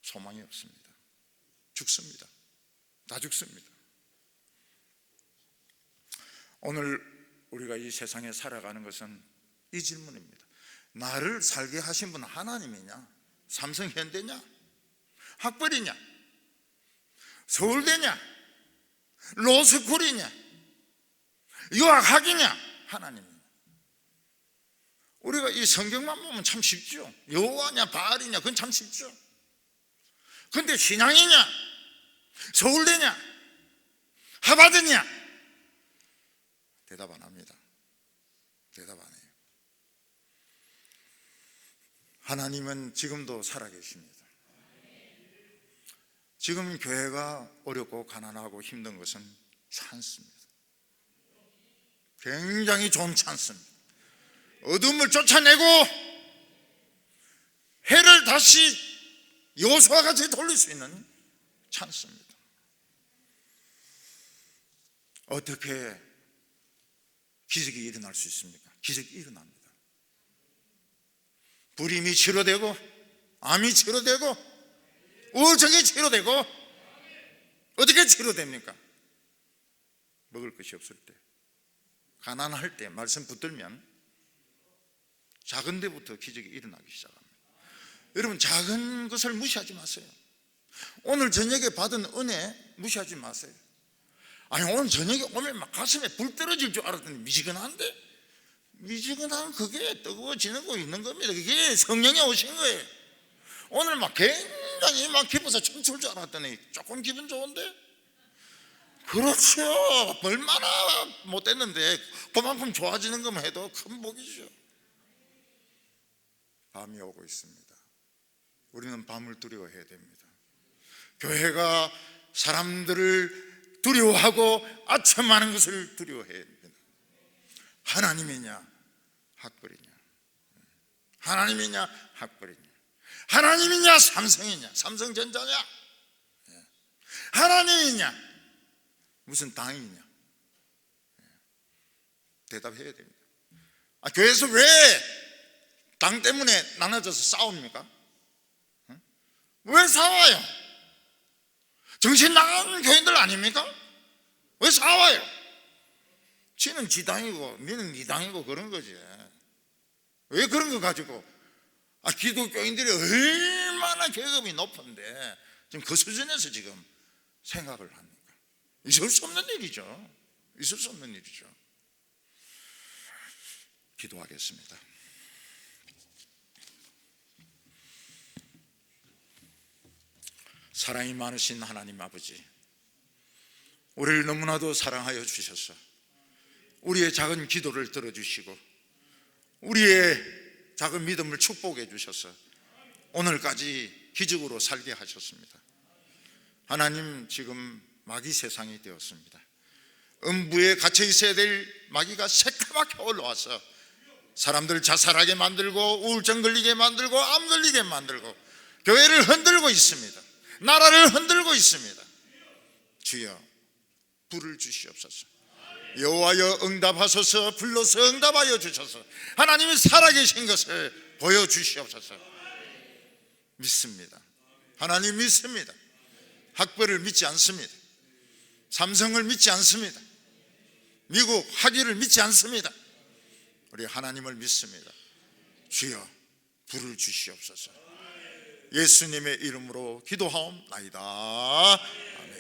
소망이 없습니다. 죽습니다. 다 죽습니다. 오늘 우리가 이 세상에 살아가는 것은 이 질문입니다. 나를 살게 하신 분은 하나님이냐? 삼성현대냐? 학벌이냐? 서울대냐? 로스쿨이냐? 유학학이냐? 하나님이냐? 우리가 이 성경만 보면 참 쉽죠. 여호와냐 바알이냐 그건 참 쉽죠. 그런데 신앙이냐? 서울대냐? 하받으냐? 대답 안 합니다. 대답 안 해요. 하나님은 지금도 살아계십니다. 지금 교회가 어렵고 가난하고 힘든 것은 찬스입니다. 굉장히 좋은 찬스입니다. 어둠을 쫓아내고 해를 다시 여호수아와 같이 돌릴 수 있는 찬스입니다. 어떻게 기적이 일어날 수 있습니까? 기적이 일어납니다. 불임이 치료되고, 암이 치료되고, 우울증이 치료되고. 어떻게 치료됩니까? 먹을 것이 없을 때, 가난할 때 말씀 붙들면 작은 데부터 기적이 일어나기 시작합니다. 여러분, 작은 것을 무시하지 마세요. 오늘 저녁에 받은 은혜 무시하지 마세요. 아니, 오늘 저녁에 오면 막 가슴에 불 떨어질 줄 알았더니 미지근한데? 미지근한 그게 뜨거워지는 거 있는 겁니다. 그게 성령이 오신 거예요. 오늘 막 굉장히 막 기뻐서 춤출 줄 알았더니 조금 기분 좋은데? 그렇죠. 얼마나 못됐는데 그만큼 좋아지는 것만 해도 큰 복이죠. 밤이 오고 있습니다. 우리는 밤을 두려워해야 됩니다. 교회가 사람들을 두려워하고 아첨하는 것을 두려워해야 됩니다. 하나님이냐 핫거리냐, 하나님이냐 핫거리냐, 하나님이냐 삼성이냐, 삼성전자냐, 하나님이냐 무슨 당이냐, 대답해야 됩니다. 교회에서 왜 당 때문에 나눠져서 싸웁니까? 왜 싸워요? 정신 나간 교인들 아닙니까? 왜 싸워요? 지는 지 당이고 니는 니 당이고 그런 거지. 왜 그런 거 가지고 기독교인들이 얼마나 계급이 높은데 지금 그 수준에서 지금 생각을 합니까? 있을 수 없는 일이죠. 있을 수 없는 일이죠. 기도하겠습니다. 사랑이 많으신 하나님 아버지, 우리를 너무나도 사랑하여 주셔서 우리의 작은 기도를 들어주시고 우리의 작은 믿음을 축복해 주셔서 오늘까지 기적으로 살게 하셨습니다. 하나님, 지금 마귀 세상이 되었습니다. 음부에 갇혀 있어야 될 마귀가 새까맣게 올라와서 사람들 자살하게 만들고 우울증 걸리게 만들고 암 걸리게 만들고 교회를 흔들고 있습니다. 나라를 흔들고 있습니다. 주여, 불을 주시옵소서. 여호와여 응답하소서. 불러서 응답하여 주셔서 하나님이 살아계신 것을 보여주시옵소서. 믿습니다. 하나님 믿습니다. 학벌을 믿지 않습니다. 삼성을 믿지 않습니다. 미국 학위를 믿지 않습니다. 우리 하나님을 믿습니다. 주여, 불을 주시옵소서. 예수님의 이름으로 기도하옵나이다. 아멘.